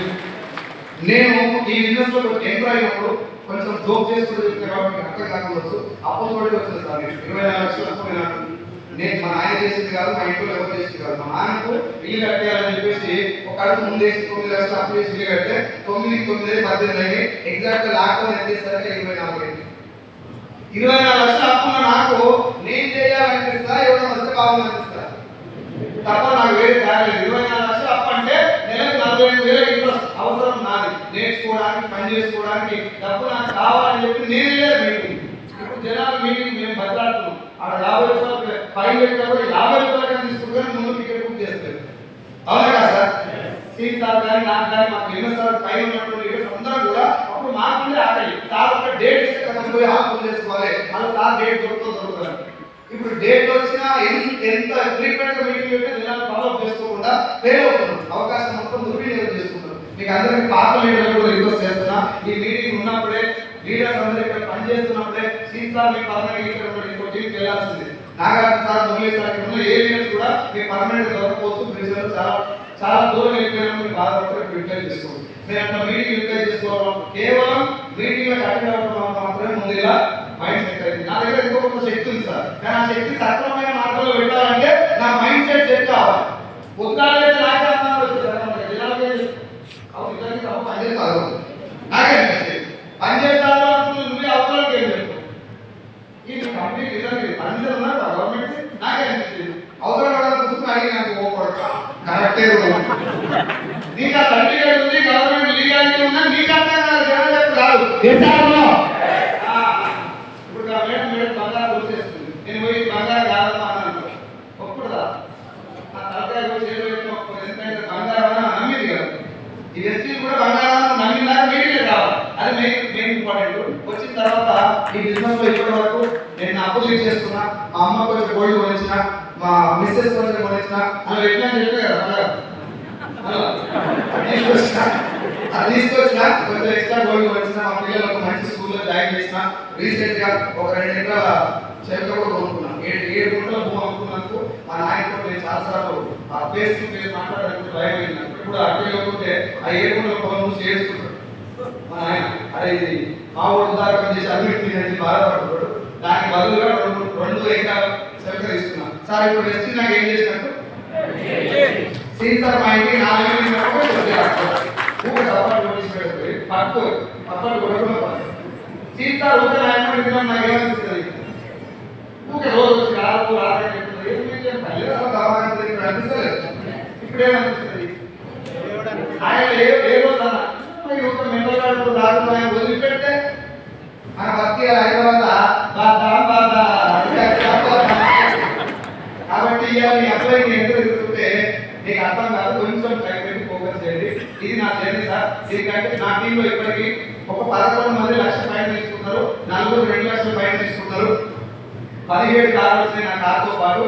నేను ఈ బిజినెస్ లో ఎంప్లాయ్ అయినప్పుడు కొంచెం జోక్ చేసుకుంటూ చెప్తే కాబట్టి అర్థం కాకపోవచ్చు అప్పులు తోటి వచ్చింది సార్ 24 లక్షలు అప్పు నేను మా నాయన చేసింది కాదు మా ఇంట్లో ఎవరు చేసింది కాదు. మా నాన్నకు ఇల్లు కట్టేయాలని చెప్పేసి ఒక అడుగు ముందేసి 9 లక్షలు అప్పు చేసి ఇల్లు కడితే 9, 9, 18 అయ్యి ఎగ్జాక్ట్ లాక్డౌన్ ఎత్తేసరికి 24 అయింది. 24 లక్షలు అప్పున్న నాకు నేను చేయాలనిపిస్తా ఎవరైనా వస్తే బాగుందనిపిస్తా తప్ప నాకు వేరే కాలేదు. 24 లక్షలు అప్పు అంటే నెలకు 45,000 ఇంట్రెస్ట్ అవసరం నాది నేర్చుకోవడానికి పని చేసుకోవడానికి డబ్బు నాకు కావాలని చెప్పి నేనే మీటింగ్. ఇప్పుడు జనాలు మీటింగ్ మేము బదలాడుతున్నాం అక్కడ 50 రూపాయలు ఫైన్ పెట్టినప్పుడు 50 రూపాయలు తీసుకుంటే ముందు టికెట్ బుక్ చేస్తారు అవునా కదా సార్. సీట్ సార్ కానీ నాకు కానీ మాకు ఎన్నోసార్లు పైన ఉన్నటువంటి లీడర్స్ అందరూ కూడా అప్పుడు మాకుండే ఆకలి సార్ ఒక డేట్ ఇస్తే కదా పోయి హాస్పిటల్ చేసుకోవాలి మళ్ళీ సార్ డేట్ దొరుకుతుంది. ఇప్పుడు డేట్ వచ్చినా ఎంత ఫ్రీక్వెంట్ గా మీటింగ్ పెట్టి జనాలు ఫాలోఅప్ చేసుకోకుండా ఫెయిల్ అవుతున్నాం. అవకాశం మొత్తం దుర్వినియోగం చేసుకుంటారు. మీకు అందరికీ పాత లీడర్లు కూడా రిక్వెస్ట్ చేస్తున్నా ఈ మీటింగ్ ఉన్నప్పుడే లీడర్స్ అందరూ ఇక్కడ పనిచేస్తున్నప్పుడే సీట్ సార్ మీకు పర్మనెంట్ ఇంకో టీంకి వెళ్ళాల్సింది. నాగార్జున సార్ మురళీ సార్ ఉన్న ఏ లీడర్స్ కూడా మీకు పర్మనెంట్ దొరకపోవచ్చు. ఫ్యూచర్లో చాలా దూరం వెళ్ళిపోయినా మీరు బాధపడి ప్రిపేర్ చేసుకోండి. మీరు అట్లా మీటింగ్ ప్రిపేర్ చేసుకోవడం కేవలం మీటింగ్లో అటెండ్ అవ్వడం మాత్రమే ముందుగా మైండ్ సెట్ అయింది. నా దగ్గర ఇంకొక శక్తి ఉంది సార్ కానీ ఆ శక్తి సక్రమమైన మార్గంలో పెట్టాలంటే నా మైండ్ సెట్ సెట్ కావాలి. ఉద్యోగాలు నాకే పనిచేస్తారు నాకే పనిచేస్తారు నువ్వే అవసరానికి ఏం చెప్తావు ఈ కంపెనీ పనిచేస్తున్నారు గవర్నమెంట్ నాకే అనిపించింది అవసరం పుస్తకం అడిగి నాకు పోకూడదు ఎస్ఆర్లో ఇప్పుడు మేడం మేడం బంగారం గుర్తేస్తుంది. నేను పోయి బంగారం కాదమ్మా అన్నాను. ఒప్పుడుదా ఆ తలకాయ పోయి చేతులు పెట్టి ఒప్పుకోదు. ఎందుకంటే బంగారం అని నమ్మింది కదా. ఈ ఎస్టీ కూడా బంగారం నమ్మిందాక మీడియా కావాలి. అది మెయిన్ ఇంపార్టెంట్. వచ్చిన తర్వాత ఈ బిజినెస్ లో ఇప్పటి వరకు నేను అప్పు చేసుకున్నా, మా అమ్మ కొంచెం గోల్డ్ కొనిచ్చిన, మా మిస్సెస్ కొంచెం కొనిచ్చిన, అలా ఎట్లా చెప్పే కదా బంగారం తీసుకొచ్చిన కొంచెం ఎక్స్ట్రా గోల్డ్ కొనిచ్చిన, మా పిల్లలకు మంచి స్కూల్లో జాయిన్ చేసిన. రీసెంట్ గా ఒక 2 ఎకరాల చెరుకు కూడా కొనుక్కున్నాను. 7 గుంటల భూమి అమ్ముకున్నందుకు మా నాయనతో నేను చాలాసార్లు ఆ ఫేస్ టు ఫేస్ మాట్లాడడానికి భయం అయింది. ఇప్పుడు కూడా అర్థం లేకపోతే ఆ 7 గుంటల పొలం చేసుకుంటాడు మా నాయన. అరే ఇది మా ఊరు ఉదాహరణ చేసి అభివృద్ధి బాధపడుతున్నాడు. దానికి బదులుగా 2 ఎకరాల చెరుకు తీసుకున్నాను. సార్ ఇప్పుడు ఎస్టీ నాకు ఏం చేసినట్టు సీతార్ మా ఇంటికి 4 సీతార్ ఊరికే నాకేమనిపిస్తుంది, ఊరికే రోజు వచ్చి రాదు అనిపిస్తలేదు. ఇప్పుడేమనిపిస్తుంది ఆయన ఏ రోజు మెంటల్ రాదు ఆయన వదిలిపెడితే మన భక్తి హైదరాబాద్ కాబట్టి ఇవాళ మీ అబ్బాయికి ఎంత తిరుగుతుంటే నీకు అర్థం కాదు. కొంచెం టైం పెట్టి ఫోకస్ చేయండి. ఇది నా జర్నీ సార్. దీనికంటే నా టీంలో ఇప్పటికీ ఒక 11 మంది 1 లక్ష పైన తీసుకుంటారు, 4 2 లక్షల పైన తీసుకుంటారు. 17 కార్లు వచ్చినాయి నా కార్తో పాటు.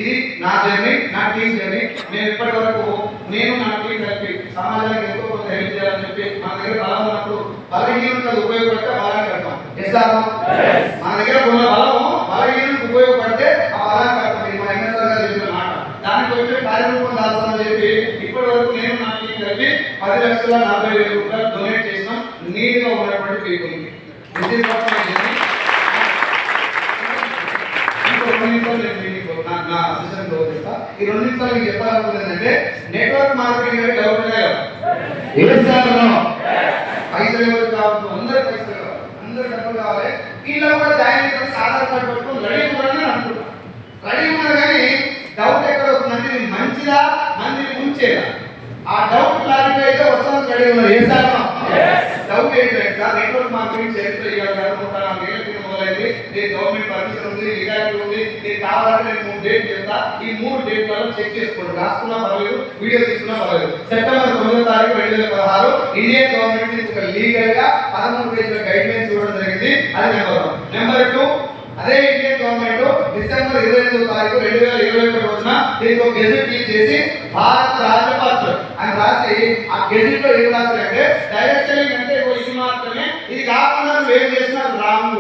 ఇది నా జర్నీ, నా టీం జర్నీ. నేను ఇప్పటి వరకు నేను నా టీం కలిపి సమాజానికి ఎంతో కొంత హెల్ప్ చేయాలని చెప్పి మన దగ్గర బలం ఉన్నప్పుడు బలహీనతలు ఉపయోగపడితే బలాన్ని కడతాం. మన దగ్గర ఉన్న బలహీనతకు ఉపయోగపడితే ఆ బలాన్ని కడతాం. ఇది మా ఎన్ఎస్ఆర్ గారు చెప్పిన మాట. దానికి వచ్చే కార్యరూపం దాల్చాలని చెప్పి ఇప్పటి వరకు నేను నా టీం కలిపి 10,40,000 రూపాయలు డొనేట్ చేసినాం నీట్ గా ఉన్నటువంటి పీపుల్కి. ఈ 2 నిమిషాలు మీకు చెప్పాలనుకుంది ఏంటంటే నెట్వర్క్ మార్కెటింగ్ అనేది డౌట్ పైసలు ఎవరు కావచ్చు, అందరు పైసలు కావాలి, అందరు డబ్బులు కావాలి. వీళ్ళు కూడా జాయిన్ అయితే ఆధార్ కార్డు పెట్టుకుని రెడీ కూడా అనుకుంటారు. రెడీ ఉన్నారు కానీ డౌట్ ఎక్కడ వస్తుందంటే ఇది మంచిదా మందిని ముంచేదా, ఆ డౌట్ క్లారిటీ అయితే వస్తుంది. రెడీ ఉన్నారు ఏ సార్ డౌట్ ఏంటంటే సార్ నెట్వర్క్ మార్కెటింగ్ చరిత్ర 34 ఏళ్ళ కింద మొదలైంది. దీని గవర్నమెంట్ పర్మిషన్ ఉంది, లీగాలిటీ ఉంది. దీనికి కావాలంటే నేను 3 డేట్ చెప్తా. ఈ 3 డేట్లలో చెక్ చేసుకోండి. రాసుకున్నా పర్లేదు, వీడియో తీసుకున్నా పర్లేదు. సెప్టెంబర్ 9వ తారీఖు 2016 ఇండియన్ గవర్నమెంట్ దీనికి లీగల్ గా 13 పేజీల గైడ్ లైన్స్ ఇవ్వడం జరిగింది. అది నెంబర్ 2. అదే ఇండియన్ గవర్నమెంట్ డిసెంబర్ 28వ తారీఖు 2021 రోజున దీనికి ఒక గెజెట్ రిలీజ్ చేసి భారత రాజపత్ర అని రాసి ఆ గెజెట్ లో ఏం రాస్తారంటే డైరెక్ట్ సెల్లింగ్ అంటే ఇది మాత్రమే, ఇది కాకుండా ఏం చేసినా రాంగ్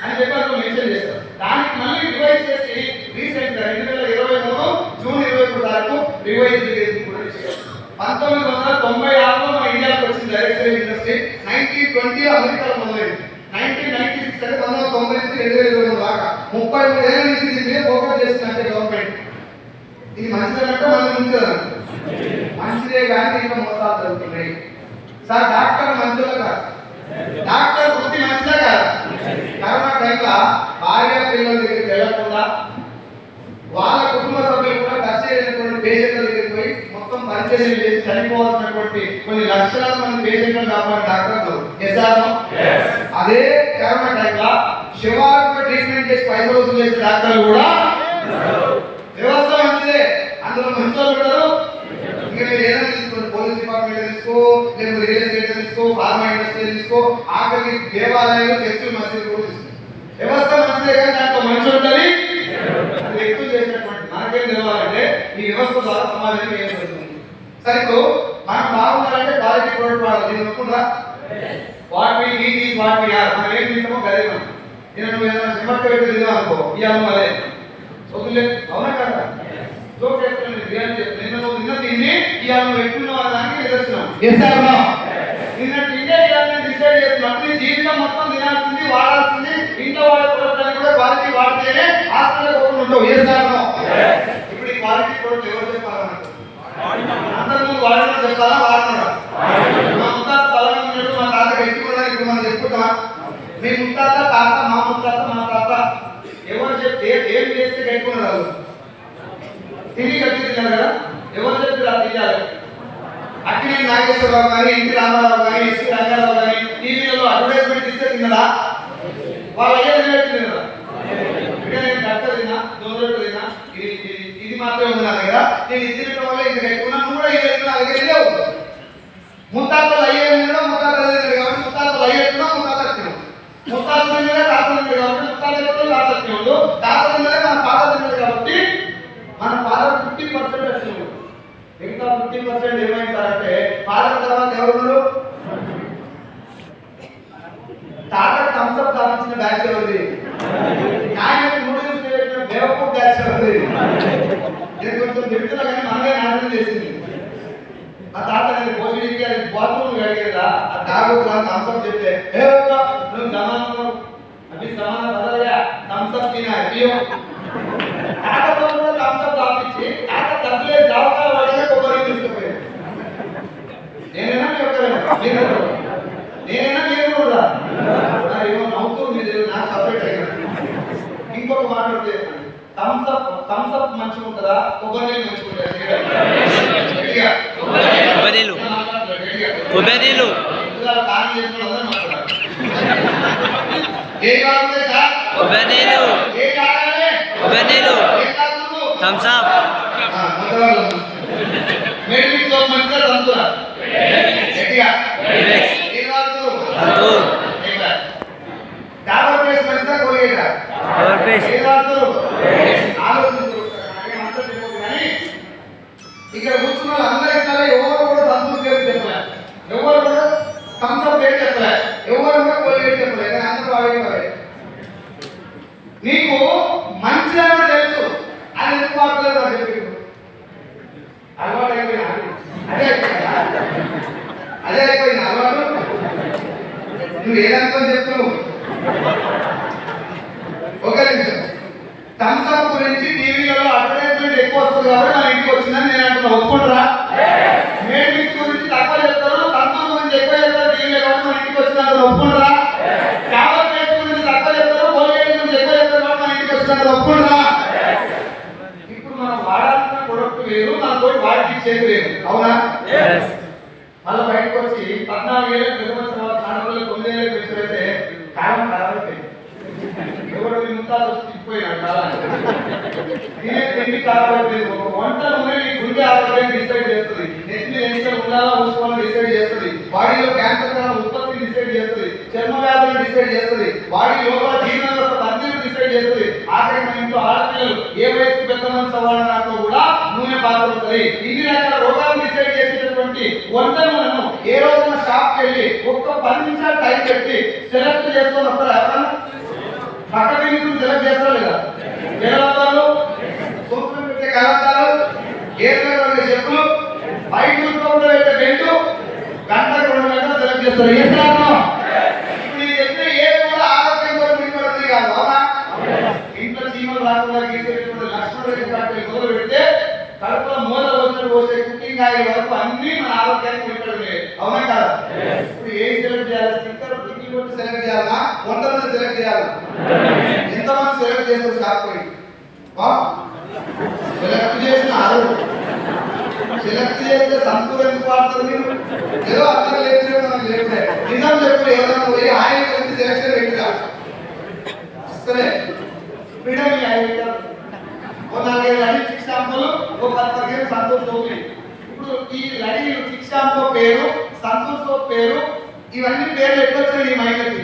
అని చెప్పి అక్కడ మెన్షన్ చేస్తారు. దానికి మళ్ళీ రివైజ్ చేసి రీసెంట్ గా 2023 జూన్ 21 తారీఖు రివైజ్ కూడా చేశారు. 1996లో మన ఇండియాకి వచ్చింది డైరెక్ట్ సెల్లింగ్ ఇండస్ట్రీ. 1920 అమెరికాలో మొదలైంది. 1996 అంటే 1990 నుంచి 2022 దాకా 33 ఏళ్ళ నుంచి దీని మీద ఫోకస్ చేస్తుందంటే గవర్నమెంట్. ఇది మంచిదంటే మనం ఉంచదంటే మంచిదే కానీ ఇంకా మోసాలు జరుగుతున్నాయి. సార్ డాక్టర్ మంచిదా కాదు, డాక్టర్ వృత్తి మంచిదా కాదు. కరోనా టైంలో భార్య పిల్లల దగ్గరికి వెళ్ళకుండా వాళ్ళ కుటుంబ సభ్యులు కూడా ఖర్చు పేషెంట్ల దగ్గరికి పోయి మొత్తం పరిచయం చేసి చనిపోవాల్సినటువంటి కొన్ని లక్షలాది మంది పేషెంట్లు కాపాడే డాక్టర్లు ఎస్ఆర్. అదే కరోనా టైంలో శివాలకు ట్రీట్మెంట్ చేసి పైసలు వసూలు చేసే డాక్టర్లు కూడా వ్యవస్థ మంచిదే, అందులో మంచి వాళ్ళు ఉంటారు. ఇంకా మీరు ఏదైనా తీసుకోండి, పోలీస్ డిపార్ట్మెంట్ తీసుకో, లేకపోతే రియల్ ఎస్టేట్ తీసుకో, ఫార్మా ఇండస్ట్రీ తీసుకో, ఆఖరికి దేవాలయాలు చర్చలు మసీదు కూడా తీసుకో. వ్యవస్థ మంచిదే కానీ దాంట్లో మంచి ఉంటుంది. అది ఎక్కువ చేసినటువంటి మనకేం తెలవాలంటే ఈ వ్యవస్థ ద్వారా సమాజానికి ఏం జరుగుతుంది. సరే ఇప్పుడు మనం బాగుండాలంటే క్వాలిటీ ప్రోడక్ట్ వాడాలి. దీన్ని అనుకుంటా what we need is what we are. మనం ఏం తింటామో గదే మనం. నేను నువ్వు ఏదైనా సిమెంట్ పెట్టి తిన్నావు అనుకో, ఇవాళ అదే వదిలే, అవునా కదా? జోక్ వేసుకుని బిర్యానీ చెప్తాను, నిన్న నువ్వు నిన్న తిని ఇవాళ నువ్వు ఎక్కువ దానికి నిదర్శనం. నిన్న తింటే ఇవాళ డిసైడ్ చేస్తున్నాం. నీ జీవితం మొత్తం తినాల్సింది, వాడాల్సింది, ఇంట్లో వాడే ప్రోడక్ట్ కూడా క్వాలిటీ వాడితేనే హాస్పిటల్ పోకుండా ఉండవు. ఇప్పుడు ఈ క్వాలిటీ ప్రోడక్ట్ ఎవరు చెప్పాలన్నట్టు అందరూ ముందు వాడడం చెప్పాలా, వాడుతున్నారా? మా ముత్తాత బలంగా ఉన్నట్టు మా తాతకి ఎక్కువ ఇప్పుడు మనం చెప్పుకుంటాం. మీ ముత్తాత తాత, మా ముత్తాత మా తాత ఎవరు చెప్తే ఏం చేస్తే కట్టుకున్నారు, తిని కట్టి తిన్నారు కదా. ఎవరు చెప్తే అలా తినాలి. అక్కినేని నాగేశ్వరరావు కానీ, ఎన్టీ రామారావు కానీ, ఎస్వి రంగారావు కానీ టీవీలలో అడ్వర్టైజ్మెంట్ నేను ఇది తినడం వల్ల ఇది పెట్టుకున్నా, నువ్వు కూడా ఇది పెట్టుకున్నా, అలాగే లేవు. ముత్తాతలు అయ్యేదో ముత్తాతలు అయ్యేది కాబట్టి ముత్తాతలు అయ్యేట్టున్నా ముత్తాతలు తిను. ముత్తాతలు తిన్నదే తాతలు తిన్నాడు కాబట్టి ముత్తాతలు తాతలు తిన్నాడు. తాతలు తిన్నదే మన ఫాదర్ తిన్నాడు కాబట్టి మన ఫాదర్ 50% వచ్చింది. మిగతా 50% ఏమైందంటే ఫాదర్ తర్వాత ఎవరు? తాత థమ్స్అప్ తాపించిన బ్యాచ్ ఉంది, ఆయన నూడిల్స్ పెట్టిన బేవకూఫ్ బ్యాచ్ ఉంది. నేను కొంచెం చెప్తున్నా కానీ మనమే నాశనం చేసింది. ఆ తాత నేను భోజనకి అది బాత్రూమ్ అడిగేదా ఆ తాగు థమ్స్అప్ చెప్తే నువ్వు జమాను అవి సమాన బదలయ్యా థమ్స్అప్ తినా అయ్యో తాతతో కూడా థమ్స్అప్ తాపించి తాత డబ్బులే దావకా వాడిగా కొబ్బరి తీసుకుపోయాడు. నేనైనా మీ నేనైనా మీరు కూడా ఏమో నవ్వుతూ మీరు నాకు సపరేట్ అయినా. ఇంకొక మాట్లాడితే థమ్స్అప్ మంచిగా ఉంటుందా కొబ్బరి నీళ్ళు మంచిగా ఉంటుందా? కొబ్బరిలు థమ్స్అప్ ఇక్కడ కూర్చున్న వాళ్ళందరూ ఎట్లా ఎవరు కూడా సంతూర్ పేరు చెప్పలేదు, ఎవరు కూడా థమ్స్అప్ పేరు చెప్పలేదు, ఎవరు కూడా కోల్గేట్ చెప్పలేదు, కానీ అందరూ బాగా నీకు మంచిగా తెలుసు అది ఎందుకు వాడలేదు అని చెప్పి అలవాటు అయిపోయినా అదే అయిపోయింది అలవాటు. నువ్వు ఏదనుకొని చెప్తున్నావు? ఒక నిమిషం. థమ్స్అప్ గురించి టీవీలలో అడ్వర్టైజ్మెంట్ ఎక్కువ వస్తుంది కాబట్టి మన ఇంటికి వచ్చిందని నేను అంటున్నా, ఒప్పుకుంటారా? మేడ్ మిక్స్ గురించి తక్కువ చెప్తారు, సంతూర్ గురించి ఎక్కువ చెప్తారు టీవీలో కాబట్టి మన ఇంటికి వచ్చినందుకు ఒప్పుకుంటారా? ఫ్లవర్ పేస్ట్ గురించి తక్కువ చెప్తారు, కోల్గేట్ గురించి ఎక్కువ చెప్తారు కాబట్టి మన ఇంటికి వచ్చినందుకు ఒప్పుకుంటారా? ఇప్పుడు మనం వాడాల్సిన ప్రొడక్ట్ వేరు, మన తోటి వాడికి ఇచ్చేది వేరు, అవునా? మళ్ళీ బయటకు వచ్చి 14 ఏళ్ళకి పెద్దవచ్చిన వాళ్ళు 4 ఏళ్ళకి 9 ఏళ్ళకి పెంచుకుంటే కాలం ఖరాబ్ అయిపోయింది. ఎవరు ముంతాలు వచ్చి తిప్పిపోయినాడు కాలాన్ని. నేనే తిండి ఖరాబ్ అయిపోయింది. ఒక వంట నూనె నీ గుండె ఆరోగ్యాన్ని డిసైడ్ చేస్తుంది, నెత్తి ఎన్నికలు ఉండాలా ఊసుకోవాలని డిసైడ్ చేస్తుంది, బాడీలో క్యాన్సర్ కణ ఉత్పత్తిని డిసైడ్ చేస్తుంది, చర్మ వ్యాధులను డిసైడ్ చేస్తుంది, బాడీ లోపల జీర్ణ వ్యవస్థ పనితీరు డిసైడ్ చేస్తుంది. ఆఖరి మన ఇంట్లో ఆడపిల్లలు ఏ వయసు పెద్ద మనిషి అవ్వాలన్న దాంట్లో కూడా నూనె పాత్ర ఉంటుంది. ఇన్ని రకాల రోగాలను డిసైడ్ చేసేటటువంటి వంట నూనెను ఏ రోజున షాప్కి వెళ్ళి ఒక్క 10 నిమిషాలు టైం పెట్టి సెలెక్ట్ చేసుకొని వస్తారా? ఎవరన్నా పక్క బిల్లు సెలెక్ట్ చేస్తారా లేదా? జలవతాలు, సూపర్ పెట్టే కలతాలు, ఏర్పడే చెప్పులు, బయట చూసుకోకుండా పెట్టే బెల్టు, గంటకు 2 గంటలు సెలెక్ట్ చేస్తారు. ఏ సాధనం? ఇప్పుడు ఈ చెప్పిన ఏ కూడా ఆరోగ్యంతో ముడిపడుతుంది కాదు, అవునా? ఇంట్లో చీమలు రాకుండా గీసేటువంటి లక్ష్మణుడు మొదలు పెడితే కడుపులో మూల వచ్చే కుకింగ్ ఆయిల్ వరకు అన్ని మన ఆరోగ్యానికి ముడిపడుతుంది, అవునా కదా? ఇప్పుడు ఏం సెలెక్ట్ చేయాలి? స్టిక్కర్ టిక్కింగ్ కొట్టి సెలెక్ట్ చేయాలా, వంటలను సెలెక్ట్ చేయాలా? ఎంతమంది సెలెక్ట్ చేస్తారు? కాకపోయి సెలెక్ట్ చేసిన సెలెక్ట్ చేస్తే సంతూర్ ఎందుకు వాడతారు మీరు? ఏదో అర్థం లేదు మనకు లేకపోతే నిజం చెప్పు. ఏదైనా పోయి ఆయన గురించి సెలెక్షన్ పెట్టిగా సరే ఫ్రీడమ్ ఆయన ఒక 4 లడీ చిక్ షాంపూలు, ఒక 10 సంతూర్ సోప్. ఇప్పుడు ఈ లడీ చిక్ షాంపూ పేరు, సంతూర్ సోప్ పేరు, ఇవన్నీ పేర్లు ఎక్కువ వచ్చాయి ఈ మైండ్కి.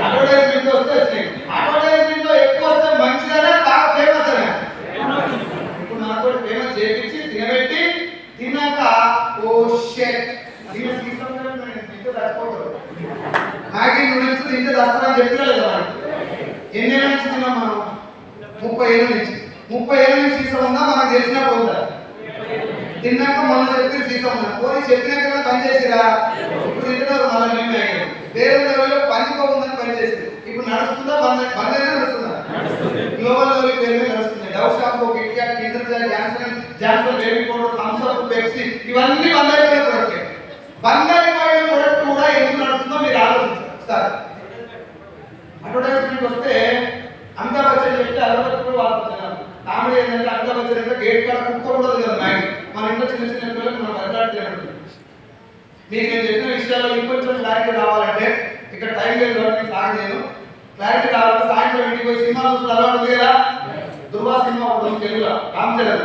అడ్వర్టైజ్మెంట్ వస్తే వచ్చినాయి. అడ్వర్టైజ్మెంట్ లో ఎక్కువ వస్తే మంచిదనే బాగా ఫేమస్ అనే. ఇప్పుడు నాతో ఫేమస్ చేయించి తినబెట్టి తిన్నాక ఓ షెట్ దీని సీసం తింటే చచ్చిపోతారు. మ్యాగీ నూడిల్స్ తింటే చస్తారని చెప్పినా లేదా? ఎన్ని ఏళ్ళ నుంచి తిన్నాం మనం? 30 ఏళ్ళ నుంచి. 30 ఏళ్ళ నుంచి సీసం ఉందా మనకు తెలిసినా పోతుందా? తిన్నాక మనం చెప్పి సీసం ఉందా? పోనీ చెప్పినాక పని చేసిరా? ఇప్పుడు తింటున్నారు మళ్ళీ మేము అయ్యారు. వేరే లెవెల్లో పనితో ఉందని పనిచేసింది. ఇప్పుడు నడుస్తుందా? బంద్ అయినా నడుస్తుందా? గ్లోబల్ లెవెల్ పేరు మీద నడుస్తుంది. Dove shampoo, KitKat, Kinder Joy, Johnson baby powder, Thums Up, Pepsi ఇవన్నీ బంద్ అయిపోయిన ప్రొడక్ట్. బంద్ అయిపోయిన ప్రొడక్ట్ కూడా ఎందుకు నడుస్తుందో మీరు ఆలోచించారు. అడ్వర్టైజ్మెంట్ వస్తే అమితాబ్ బచ్చన్ చెప్తే అరవై కూడా వాడుతున్నారు. కామెడీ ఏంటంటే అమితాబ్ బచ్చన్ అంటే గేట్ కాడ కుక్క ఉండదు కదా మ్యాగీ. మన ఇంట్లో చిన్న చిన్న పిల్లలకు మనం అడ్వర్టైజ్మెంట్. మీకు నేను చెప్పిన విషయాల్లో ఇంకొంచెం క్లారిటీ రావాలంటే ఇక్కడ టైం లేదు కాబట్టి సాగు నేను క్లారిటీ రావాలంటే సాయంత్రం ఇంటికి పోయి సినిమా చూసిన అలవాటు ఉంది కదా. దుర్వా సినిమా ఒకటి తెలుగులో రామ్ చరణ్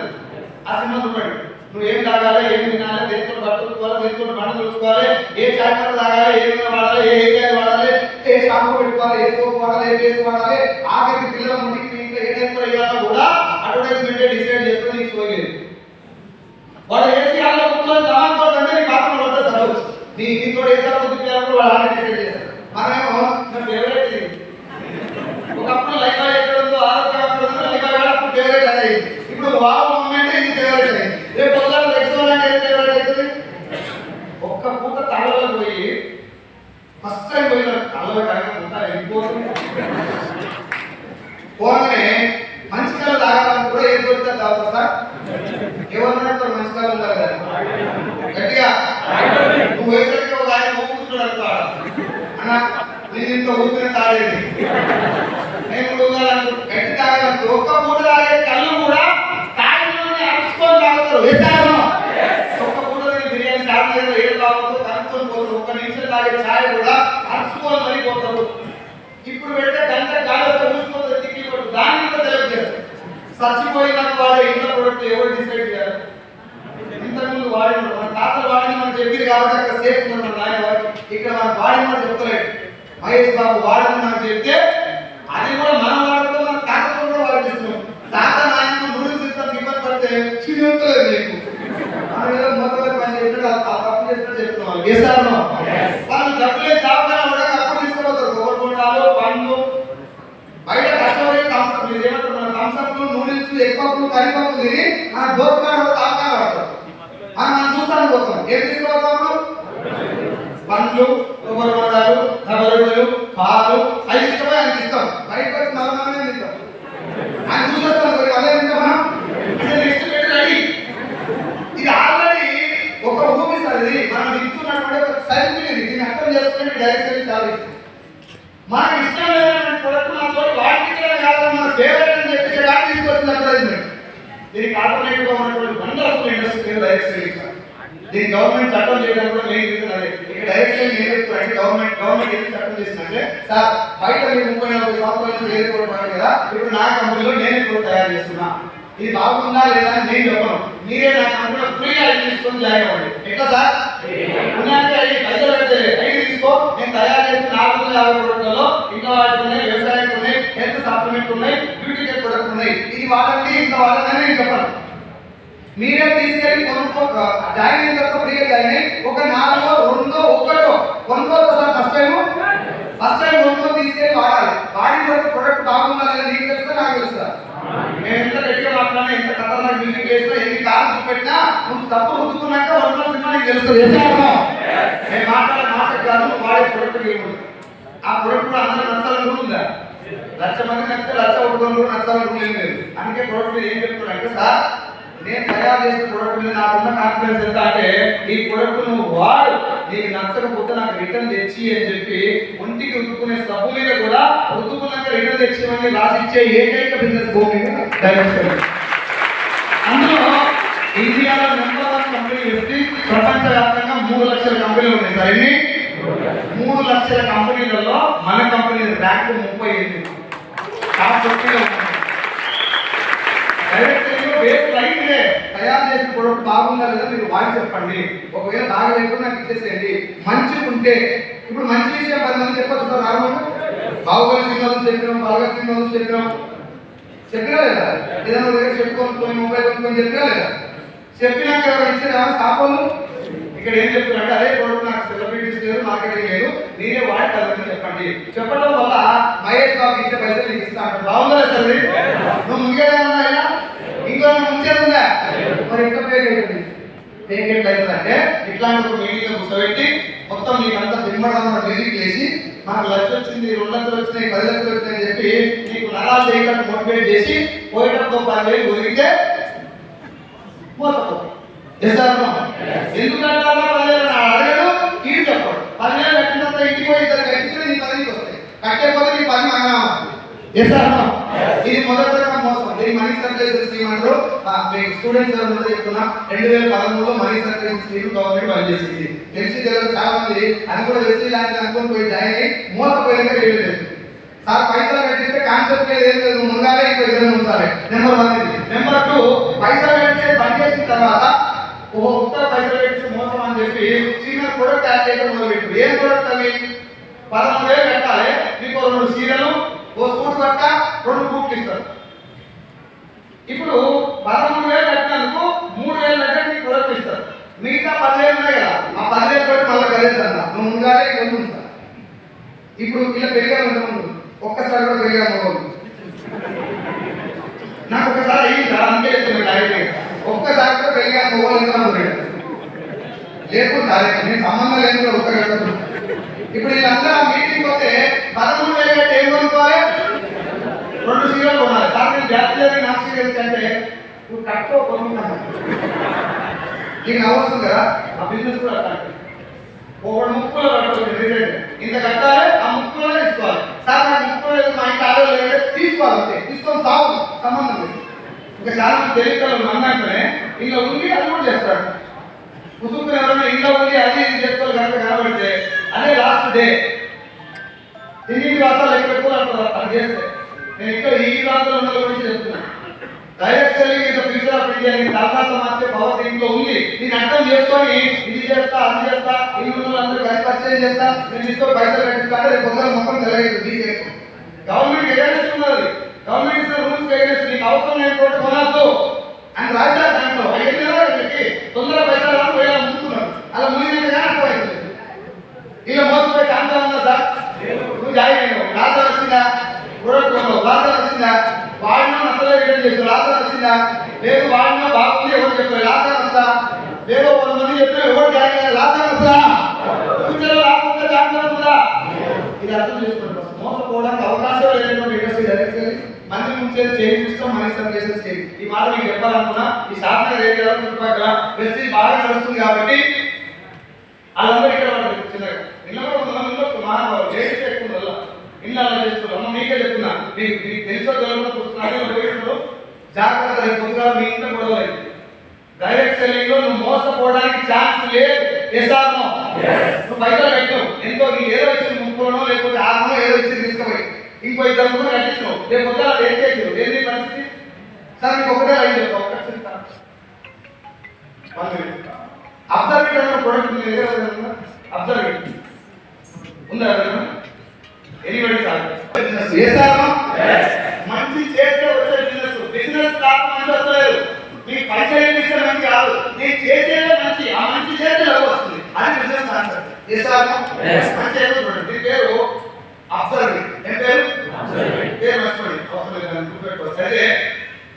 ఆ సినిమా చూడండి. నువ్వు ఏం తాగాలి, ఏం తినాలి, దేంతో పట్టుకోవాలి, దేంతో బండ చూసుకోవాలి, ఏ చాయ్ పట్టు తాగాలి, ఏ నూనె వాడాలి, ఏ హెయిర్ వాడాలి, ఏ షాంపూ పెట్టుకోవాలి, ఏ సోప్ వాడాలి, ఏ పేస్ట్ వాడాలి, ఆఖరికి పిల్లల ముందుకి మీ ఇంట్లో ఏ టైంలో వేయాలో కూడా అడ్వర్టైజ్మెంట్ డిసైడ్ చేసుకుని నీకు సోయలేదు. వాడు ఏసీ హాల్లో కూర్చొని దాంతో అంటే నీ పాత్ర పడుతుంది సపోజ్ నీతో వేసారు పొద్దున్నప్పుడు వాళ్ళు ఆల్రెడీ డిసైడ్ చేస్తారు. మనమేమో నా ఫేవరెట్ ఇది. ఒకప్పుడు లైఫ్ ఎక్కడ ఉందో ఆరోగ్యం లైఫ్ అప్పుడు ఫేవరెట్ అదే. ఇప్పుడు వావ్ మూమెంట్ ఇది ఫేవరెట్ అయింది. రేపు పొద్దున్న రెస్టారెంట్ ఏది ఫేవరెట్ అవుతుంది? ఒక్క పూట తలలో పోయి ఫస్ట్ టైం పోయిన తలలో కనుక వెళ్ళిపోతుంది. పోగానే మంచి కళ్ళు తాగాలని కూడా ఏం దొరుకుతుంది తాగుతా సార్? ఎవరినైతే మంచి కళ్ళు ఉండాలి కదా గట్టిగా నువ్వు వేసరికి ఒక ఆయన ఊపుకుంటాడు అనుకో అన్న నేను ఇంత ఊపిన తాగేది నేను గట్టి తాగాలి. ఒక్క పూట తాగే కళ్ళు కూడా తాగిలోనే అరుచుకొని తాగుతారు. వేసాను ఒక్క పూట బిర్యానీ తాగలేదు ఏడు తాగుతూ కనుక్కొని పోతారు. ఒక్క నిమిషం తాగే ఛాయ్ కూడా అరుచుకొని మరీ పోతారు. ఇప్పుడు పెడితే గంట గాలి ఊసిపోతుంది తిక్కి పడు దాన్ని కూడా సెలెక్ట్ చేస్తారు. చచ్చిపోయినాక వాడే ఇంట్లో ప్రొడక్ట్ ఎవరు డిసైడ్ చేయాలి? ఇంతకుముందు వాడిన మన తాతలు వాడిని మనం చెప్పింది కాబట్టి అక్కడ సేఫ్ ఉంది మన నాయన వాడు. ఇక్కడ మన వాడిని మనం చెప్తలేడు. మహేష్ బాబు వాడని మనం చెప్తే అది కూడా మనం వాడుతూ మన తాతతో కూడా వాడిస్తున్నాం. తాత నాయన నూడిల్స్ ఇస్తాం ఇబ్బంది పడితే చిన్నలేదు నీకు మన మీద మొదటి పని చేసినట్టు ఆ తప్పు చేసినట్టు చెప్తున్నాం. వేసారు వాళ్ళు డబ్బులే దావకాల కూడా అప్పుడు తీసుకుపోతారు. కొబ్బరికొండాలు పండ్లు బయట కష్టపడి థమ్స్అప్ మీరు ఏమంటారు? మన థమ్స్అప్లు నూడిల్స్ ఎగ్పప్పులు కరిపప్పులు తిని మన దోసకాడ తాకాలు పడతారు. మనం చూస్తాను పోతాం. ఏం తీసుకుపోతాము? పండ్లు, కొబ్బరికొండాలు, రబ్బరులు, పాలు అవి తీసుకుపోయి ఆయనకి ఇస్తాం. బయటకు వచ్చి మనమే తింటాం. ఆయన చూసేస్తాం అదే తింటాం మనం. అంటే నెక్స్ట్ పెట్టి రెడీ. ఇది ఆల్రెడీ ఒక ఊపి సార్. ఇది మనం ఇస్తున్నటువంటి ఒక సైకిల్. ఇది దీన్ని అర్థం చేసుకుని డైరెక్ట్ చాలా మనకి ఇష్టం లేనటువంటి ప్రొడక్ట్ మన తోటి వాడించడం కాదని మన ఫేవరెట్ అని చెప్పి తీసుకొచ్చింది అడ్వర్టైజ్మెంట్. దీనికి ఆల్టర్నేటివ్ గా ఉన్నటువంటి వండర్ఫుల్ ఇండస్ట్రీ డైరెక్ట్ సెల్లింగ్. దీనికి గవర్నమెంట్ చట్టం చేయడం కూడా మెయిన్ రీజన్ అదే. ఇక్కడ డైరెక్ట్ సెల్లింగ్ ఏం చెప్తారంటే గవర్నమెంట్ ఏం చట్టం చేసిందంటే సార్ బయట మీరు 30-40 సంవత్సరాల నుంచి ఏది కూడా పడదు కదా, ఇప్పుడు నా కంపెనీలో నేను కూడా తయారు చేస్తున్నా, ఇది బాగుందా లేదా అని నేను చెప్పను. మీరే నా కంపెనీలో ఫ్రీగా ఐడి తీసుకొని జాయిన్ అవ్వండి. ఎట్లా సార్? ఉన్నాయంటే పైసలు ఐడి తీసుకో. నేను తయారు చేసిన 450 ప్రొడక్ట్లలో ఇంట్లో వాటికి ఉన్నాయి, వ్యవసాయానికి ఉన్నాయి, హెల్త్ సప్లిమెంట్ ఉన్నాయి, బ్యూటీ కేర్ ప్రొడక్ట్ ఉన్నాయి. ఇది వాడండి ఇంట్లో వాడని నేను చెప్పను. మీరే తీసుకెళ్ళి జాయిన్ అయిన తర్వాత ఫ్రీగా జాయిన్ అయ్యి ఒక 4 2 1 కొనుక్కోవచ్చు సార్. ఫస్ట్ టైం కొనుక్కొని తీసుకెళ్ళి వాడాలి. వాడిన తర్వాత ప్రొడక్ట్ బాగుందా లేదా నీకు తెలుస్తా నాకు తెలుస్తా. నేను ఎంత గట్టిగా మాట్లాడినా, ఎంత ఖతర్నాక్ మ్యూజిక్ చేసినా, ఎన్ని కార్లు పెట్టినా నువ్వు తప్పు రుద్దుకున్నాక వంటల సినిమా నీకు తెలుస్తుంది. నేను మాట్లాడే మాట కాదు, నువ్వు వాడే ప్రొడక్ట్ ఏముంది. ఆ ప్రొడక్ట్ కూడా అందరూ నచ్చాలనుకుంటుందా? 1,00,000 మంది నచ్చితే 1,00,000 కూడా నచ్చాలనుకునేది లేదు. అందుకే ప్రొడక్ట్ ఏం చెప్తున్నానంటే సార్ నేను తయారు చేసిన ప్రొడక్ట్ మీద నాకున్న కాన్ఫిడెన్స్ ఎంత అంటే ఈ ప్రొడక్ట్ నువ్వు వాడు, నీకు నచ్చకపోతే నాకు రిటర్న్ తెచ్చి అని చెప్పి ఒంటికి రుద్దుకునే సబ్బు మీద కూడా రుద్దుకున్నాక రిటర్న్ తెచ్చిమని రాసిచ్చే ఏకైక బిజినెస్ భూమి అందులో ఇండియాలో #1 కంపెనీ వ్యక్తి ప్రపంచవ్యాప్తంగా 3 లక్షల కంపెనీలు ఉన్నాయి సార్. ఇన్ని 3 లక్షల కంపెనీలలో మన కంపెనీ ర్యాంక్ 38 టాప్ 50లో ఉంది. డైరెక్ట్ తయారు చేసిన ప్రొడక్ట్ బాగుందా లేదా మీరు వాడి చెప్పండి. ఒకవేళ బాగలేకుండా నాకు ఇచ్చేసేయండి. మంచిగా ఉంటే ఇప్పుడు మంచి విషయం 10 మంది చెప్పచ్చు సార్. నార్మల్ బాహుబలి సినిమాలు చెప్పినాం, భగత్ సినిమాలు చెప్పినా లేదా? ఏదైనా దగ్గర చెప్పుకొని మొబైల్ కొనుక్కొని చెప్పినా లేదా? చెప్పినాక ఎవరు ఇచ్చారు షాపులు? ఇక్కడ ఏం చెప్తున్నారంటే అదే ప్రొడక్ట్ నాకు సెలబ్రిటీస్ లేదు, మార్కెటింగ్ లేదు, నేనే వాడి కలగని చెప్పండి. చెప్పడం వల్ల మహేష్ బాబు ఇచ్చే పైసలు నీకు ఇస్తా అంటారు. బాగుందా సార్? నువ్వు ముంగేదా ఇంకో ముంచేదా? మరి ఇంకా ఫేక్ అవుతుంది. ఫేక్ ఎట్లయితుందంటే ఇట్లాంటి ఒక మీటింగ్ కూర్చోబెట్టి మొత్తం నీకంతా దిమ్మడం మ్యూజిక్ వేసి మనకు 1,00,000 వచ్చింది, 2 లక్షలు వచ్చినాయి, 10 లక్షలు వచ్చినాయి అని చెప్పి నీకు నరాలు చేయకుండా మోటివేట్ చేసి పోయేటప్పుడు 10,000 ఒరిగితే మోసపోతుంది. ఎందుకంటే 10,000 అడగడు, ఈడు చెప్పాడు. 10,000 కట్టిన తర్వాత ఇంటికి పోయి ఇద్దరు కట్టించిన నీ 10 వస్తాయి, కట్టేపోతే నీ 10 మంగళ. ఇది మొదటి రకం మోసం. దీన్ని మనీ సర్క్యులేషన్ స్కీమ్ అంటారు. మీకు స్టూడెంట్స్ ఎవరు చెప్తున్నా 2013లో మనీ సర్క్యులేషన్ స్కీమ్ గవర్నమెంట్ పనిచేసింది. తెలిసి చాలా మంది అది కూడా తెలిసి ఇలాంటి అనుకుని పోయి జాయిన్ అయ్యి మోసపోయినాక లేదు. సార్ పైసలు కట్టిస్తే కాన్సెప్ట్ లేదు, ఏం లేదు, ముందుగానే ఇంకో ఇద్దరు ఉంచాలి. నెంబర్ 1 ఇది. నెంబర్ 2, పైసలు కట్టించే బంద్ చేసిన తర్వాత ఉత్తర పైసలు కట్టించి మోసం అని చెప్పి చిన్న ప్రొడక్ట్ యాడ్ చేయడం మొదలుపెట్టు. ఏం ప్రొడక్ట్ అవి? 13,000 కట్టాలి, మీకు 2 చీరలు, ఓ సూట్ పట్ట, 2 బూట్లు ఇస్తారు. ఇప్పుడు 13,000 కట్టినందుకు 3,000 దగ్గర మీకు ప్రొడక్ట్ ఇస్తారు. మిగతా 10,000 ఉన్నాయి కదా, ఆ 10,000 తోటి మళ్ళీ కలిస్తాను నువ్వు ముందుగానే కొంచెం ఉంచుతా. ఇప్పుడు ఇలా పెరిగాను ఉంటుంది, ఒక్కసారి కూడా పెరిగాను నాకు ఒకసారి అయ్యింది సార్, అంతే చెప్తున్నాడు. ఒక్కసారి కూడా పెరిగాను లేకుండా సార్ నేను సంబంధం లేదు కూడా ఒక్క గంటలు. ఇప్పుడు వీళ్ళందరూ మీటింగ్ పోతే 13,000 కట్టి ఏం కొనుక్కోవాలి? 2 సీరియల్ కొనాలి. సార్ నేను బ్యాచులర్ నా సీరియల్స్ అంటే నువ్వు కట్టుకో కొనుక్కున్నాను, నీకు అవసరం కదా. ఆ బిజినెస్ కూడా అట్లాంటి ఒకడు ముక్కులో కట్టుకోవాలి, ఇంత కట్టాలి, ఆ ముక్కులోనే తీసుకోవాలి. సార్ నాకు ముక్కులో లేదు, మా ఇంటి ఆడో లేదు, తీసుకోవాలి, అంతే తీసుకొని సాగు, సంబంధం లేదు. ఇంకా చాలా మంది తెలియదు అన్నట్టునే ఇలా ఉండి అది కూడా చేస్తాడు. కుసుకుని ఎవరైనా ఇంట్లో ఉండి అది ఇది చేసుకోవాలి కనుక కనబడితే అదే లాస్ట్ డే తిరిగి వాసాలు ఎక్కడ ఎక్కువ అంటారు. అది చేస్తే నేను ఇక్కడ ఈ ప్రాంతంలో ఉన్న గురించి చెప్తున్నాను. Direct selling is the future of India. దాదాపు మార్చే పవర్ దీంట్లో ఉంది. దీన్ని అర్థం చేసుకొని ఇది చేస్తా, అది చేస్తా, ఇల్లు అందరూ కలిసి పరిచయం చేస్తా, నేను ఇస్తూ పైసలు కట్టిస్తా అంటే రేపు పొద్దున మొత్తం తెలియదు. గవర్నమెంట్ ఎగరెస్ట్ ఉన్నది, గవర్నమెంట్ ఇస్తే రూల్స్ ఎగరెస్ట్, నీకు అవసరం లేని కోటి కొనద్దు అని రాశారు. దాంట్లో 5 నెలలకి తొందర పైసలు రాదు వేళ ముందుకున్నాడు. అలా మునిగినట్టుగా అర్థమైంది. ఇలా మోసపోయే ఛాన్స్ ఉందా సార్? నువ్వు జాయిన్ అయినావు, రాసా వచ్చిందా? ప్రోడక్ట్ కొన్నావు, రాసా వచ్చిందా? వాడినా అసలే రిటర్న్ చేస్తావు, రాసా వచ్చిందా? లేదు వాడినా బాగుంది, ఎవరు చెప్పారు, రాసా వస్తా? లేదు కొంతమంది చెప్పారు, ఎవరు జాయిన్ అయ్యారు, రాసా వస్తా? ఫ్యూచర్లో రాసా వస్తే ఛాన్స్ ఉందా? ఇది అర్థం చేసుకోండి. మోసపోవడానికి అవకాశం లేనటువంటి ఇండస్ట్రీ డైరెక్ట్ మంచి ముంచే change system, money services change. ఈ మాట మీకు చెప్పాలనుకున్నా. ఈ సాధన ఏరియాలో చుట్టుపక్కల వెస్టీజ్ బాగా నడుస్తుంది కాబట్టి వాళ్ళందరూ ఇక్కడ పడతారు. చిన్నగా ఇళ్ళలో మానవాళ్ళు లేడీస్ ఎక్కువ ఇల్లు అలా చేస్తున్నారు. మీకే చెప్తున్నా, మీకు తెలుసో తెలియదు జాగ్రత్త. రేపు పొద్దుగా మీ ఇంట్లో గొడవ అయింది. డైరెక్ట్ సెల్లింగ్ లో నువ్వు మోసపోవడానికి ఛాన్స్ లేదు. ఎసార్నో నువ్వు పైసలు కట్టావు, ఎంతో నీకు ఏదో ఇచ్చింది 30 లేకపోతే 6 ఏదో ఇచ్చింది తీసుకుపోయి ఇంకో 2 కూడా కట్టించినావు. రేపు పొద్దుగా అది ఏం చేసావు? ఏంటి పరిస్థితి? సార్ మీకు ఒకటే లైన్ చెప్తా, ఒకటి చెప్తా. అబ్జర్వేట్ అనే ప్రొడక్ట్ మీ దగ్గర అబ్జర్వేట్ ఉందా? ఎనీబడి సార్ చేస్తారా? మంచి చేస్తే వచ్చే బిజినెస్, బిజినెస్ కాక మంచి వస్తలేదు. మీకు పైసలు ఇస్తే మంచి కాదు, నేను చేసేదే మంచి, ఆ మంచి చేస్తే డబ్బు వస్తుంది. అది బిజినెస్ కాన్సెప్ట్. చేస్తారా? మంచి ఏదో చూడండి. మీ పేరు అబ్జర్వేట్. ఏం పేరు? పేరు మర్చిపోయి అవసరం లేదని గుర్తుపెట్టుకోవచ్చు. అయితే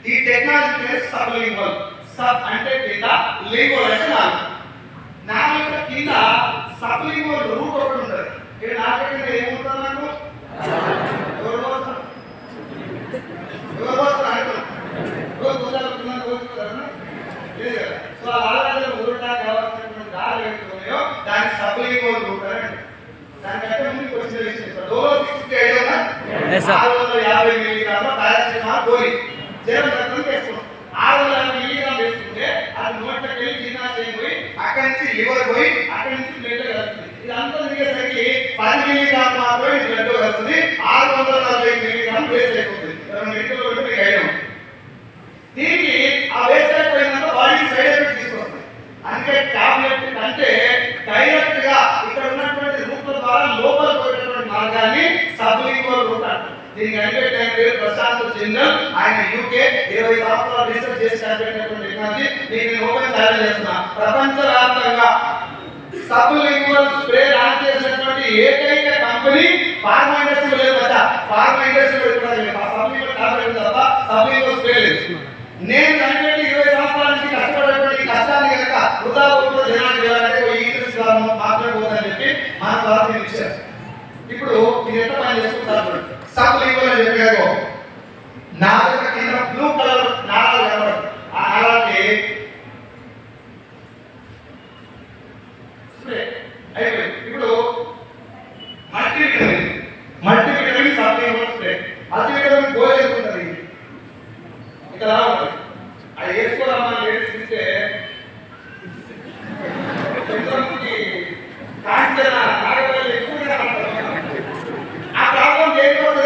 ఈ టెక్నాలజీ పేరు సబ్లింగ్వల్. సబ్ అంటే కింద, లింగ్వల్ అంటే నాలుగు కింద సబ్లింగ్వల్ రూట్ ఒకటి ఉంటుంది. ఇక్కడ నాలుగు ఏముంటుంది? నాకు ఎవరు పోస్తారు లేదు కదా. సో ఆ ఆలోచన ఊరడానికి కావాల్సినటువంటి దారి ఏమిటో దాన్ని సబ్లింగ్వల్ రూట్ అని. దానికంటే ముందుకు వచ్చిన విషయం 650 మిల్లీగ్రాముల పారాసిటమాల్ గోళీ జ్వరం రక్తం వేసుకున్నాం. 650 మిల్లీగ్రాములు వేసుకుంటే అది నోట్లోకి వెళ్ళి కింద చేయబోయి అక్కడి నుంచి లివర్ పోయి అక్కడి నుంచి బ్లడ్ కలుస్తుంది. ఇదంతా తిరిగేసరికి 10 మిల్లీగ్రాములు మాత్రమే బ్లడ్ కలుస్తుంది. 640 మిల్లీగ్రాములు వేస్ట్ అయిపోతుంది. మెడికల్ మీకు ఐడియా. దీనికి ఆ వేస్ట్ అయిపోయినంత బాడీకి సైడ్ ఎఫెక్ట్ తీసుకొస్తుంది. అందుకే టాబ్లెట్ కంటే డైరెక్ట్ గా ఇక్కడ ఉన్నటువంటి రూట్ల ద్వారా లోపల పోయేటువంటి మార్గాన్ని సబ్లింగ్వల్ రూట్ అంటారు. దీనికి అనిపెట్టే పేరు ప్రశాంత్ జిందల్. ఆయన యూకే 20 సంవత్సరాలు రీసెర్చ్ చేసి కనిపెట్టినటువంటి టెక్నాలజీ. దీన్ని ఓపెన్ ఛాలెంజ్ చేస్తున్నా. ప్రపంచవ్యాప్తంగా సబ్లింగ్వల్ స్ప్రే లాంచ్ చేసినటువంటి ఏకైక కంపెనీ ఫార్మా ఇండస్ట్రీ లేదు కదా. ఫార్మా ఇండస్ట్రీ సబ్లింగ్వల్ టాబ్లెట్ తప్ప సబ్లింగ్వల్ స్ప్రే లేదు. నేను కనిపెట్టి 20 సంవత్సరాల నుంచి కష్టపడేటువంటి కష్టాన్ని కనుక వృధా పోకుండా జనాలు చేయాలంటే ఈ ఇంగ్లీష్ మాట్లాడబోదని చెప్పి మన ద్వారా ఇచ్చారు. ఇప్పుడు ఇది ఎంత పని చేసుకుంటారు? సబ్లింగ్వల్ అని చెప్పారు. నాలుక కింద బ్లూ కలర్ నాళాలు కనబడతాయి. ఆ నాళాలకి స్ప్రే అయిపోయింది. ఇప్పుడు multivitamin sublingual spray. Multivitamin goal చేసుకుంటారు. ఇక్కడ అది వేసుకోవాలన్నా లేడీస్ ఇస్తే కాంచన ఎక్కువగా ఆ ప్రాబ్లం చేయకపోతే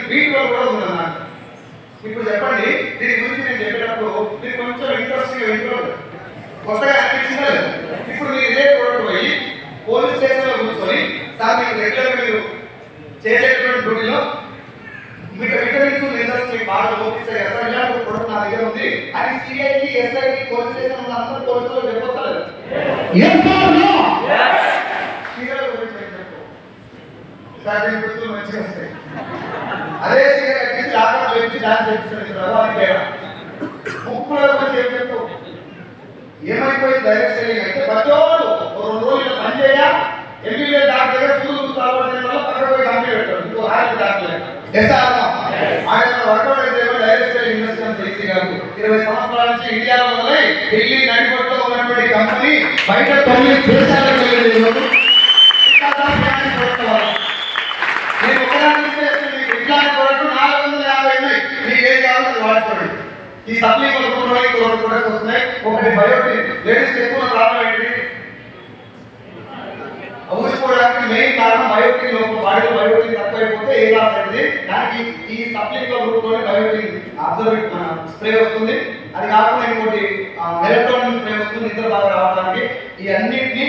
వీటి వల్ల కూడా ఉందన్నమాట. ఇప్పుడు చెప్పండి, దీని గురించి నేను చెప్పేటప్పుడు మీరు కొంచెం ఇంట్రెస్ట్గా వింటున్నారు, కొత్తగా అనిపించిందా? ఇప్పుడు మీరు ఇదే ప్రోడక్ట్ పోయి పోలీస్ స్టేషన్లో కూర్చొని సార్ మీకు రెగ్యులర్గా మీరు చేసేటటువంటి డ్యూటీలో మీకు విటమిన్స్ మినరల్స్ మీకు బాగా లోపిస్తాయి కదా, ఇలాంటి ప్రోడక్ట్ నా దగ్గర ఉంది అని సిఐకి ఎస్ఐకి పోలీస్ స్టేషన్ అందరూ పోలీసులో చెప్పొచ్చు. మంచిగా వస్తాయి. అదే సీరియల్ కట్టించి లాగా వచ్చి డాన్స్ చేపిస్తాను ముక్కులో వచ్చి ఏం చెప్తావు? ఏమైపోయింది డైరెక్ట్ సెల్లింగ్ అంటే ప్రతివాడు 2 రోజులు పని చేయ ఎంబీఏ డాక్టర్ దగ్గర చూడు కావాలని వల్ల పక్కన పోయి కంపెనీ పెట్టాడు. ఇంకో ఆయన డాక్టర్ ఆయన వర్కౌట్ అయితే డైరెక్ట్ సెల్లింగ్ ఇన్వెస్ట్మెంట్ చేసి కాదు 20 సంవత్సరాల నుంచి ఇండియాలో మొదలై ఢిల్లీ నడిపట్లో ఉన్నటువంటి కంపెనీ బయట 9 దేశాలకు వెళ్ళేది. నేను ఒకదాని ఇట్లాంటి ప్రోడక్ట్ 450 ఉన్నాయి. మీకు ఏం కావాలో అది వాడుకోండి. ఈ సప్లిమెంట్ ప్రొడక్ట్స్ వస్తున్నాయి. ఒకటి బయోటిన్, లేడీస్ ఎక్కువ ప్రాబ్లం ఏంటి? ఊసిపోవడానికి మెయిన్ కారణం బయోటిన్ లోపల బాడీలో బయోటిన్ తక్కువైపోతే ఏ లాస్ అయింది. దానికి ఈ సప్లిమెంట్ రూపంలో బయోటిన్ అబ్జర్వ్ స్ప్రే వస్తుంది. అది కాకుండా ఇంకోటి ఎలక్ట్రానిక్ స్ప్రే వస్తుంది నిద్ర బాగా రావడానికి. ఈ అన్నింటినీ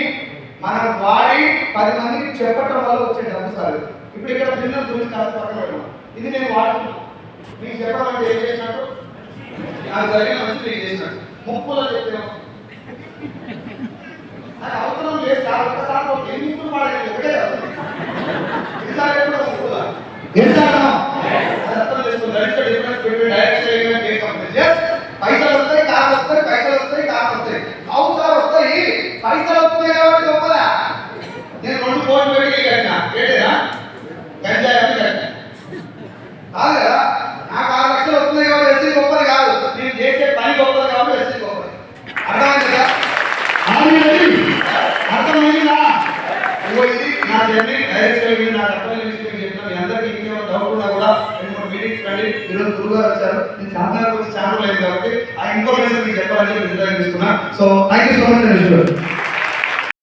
మనం వాడి 10 మందికి చెప్పటం వల్ల వచ్చే డబ్బు సార్. ఇప్పుడు ఇక్కడ బిజినెస్ గురించి కాస్త పక్కన పెట్టాం. ఇది నేను వాడుతున్నాను, మీకు చెప్పాలంటే ఏం చేసినట్టు నాకు జరిగిన మంచి మీకు చేసినట్టు ముక్కులో చెప్తే నాకు అవసరం లేదు సార్. ఒక్కసారి ఒక ఎన్నికలు వాడలేదు ఒకటే ఈసారి కూడా ముక్కులా అర్థం చేసుకుంది. డిఫరెన్స్ బిట్వీన్ డైరెక్ట్ పైసలు వస్తాయి, కారు వస్తాయి, పైసలు వస్తాయి, కారు వస్తాయి, అవసరాలు వస్తాయి. పైసలు వస్తాయి కాబట్టి గొప్పదా? నేను 2 కోట్లు పెట్టి కట్టినా ఏంటేనా గంజాయి అని కట్టినా కాదు కదా. నాకు 6 లక్షలు వస్తున్నాయి కాబట్టి ఎస్సీ గొప్పది కాదు, నేను చేసే పని గొప్పది కాబట్టి ఎస్సీ గొప్పది. అర్థమైంది కదా? అర్థమైందా? ఇది నా జర్నీ డైరెక్ట్ వెళ్ళి నాకు అర్థమైన విషయం చెప్పిన మీ అందరికీ ఇంకేమైనా డౌట్ ఉన్నా కూడా 2-3 మీటింగ్స్ రండి. ఈరోజు గురుగారు వచ్చారు, నేను చాలా వచ్చి ఛానల్ అయింది కాబట్టి ఆ ఇన్ఫర్మేషన్ మీకు చెప్పాలని నిర్ణయం తీసుకున్నా. So thank you so much.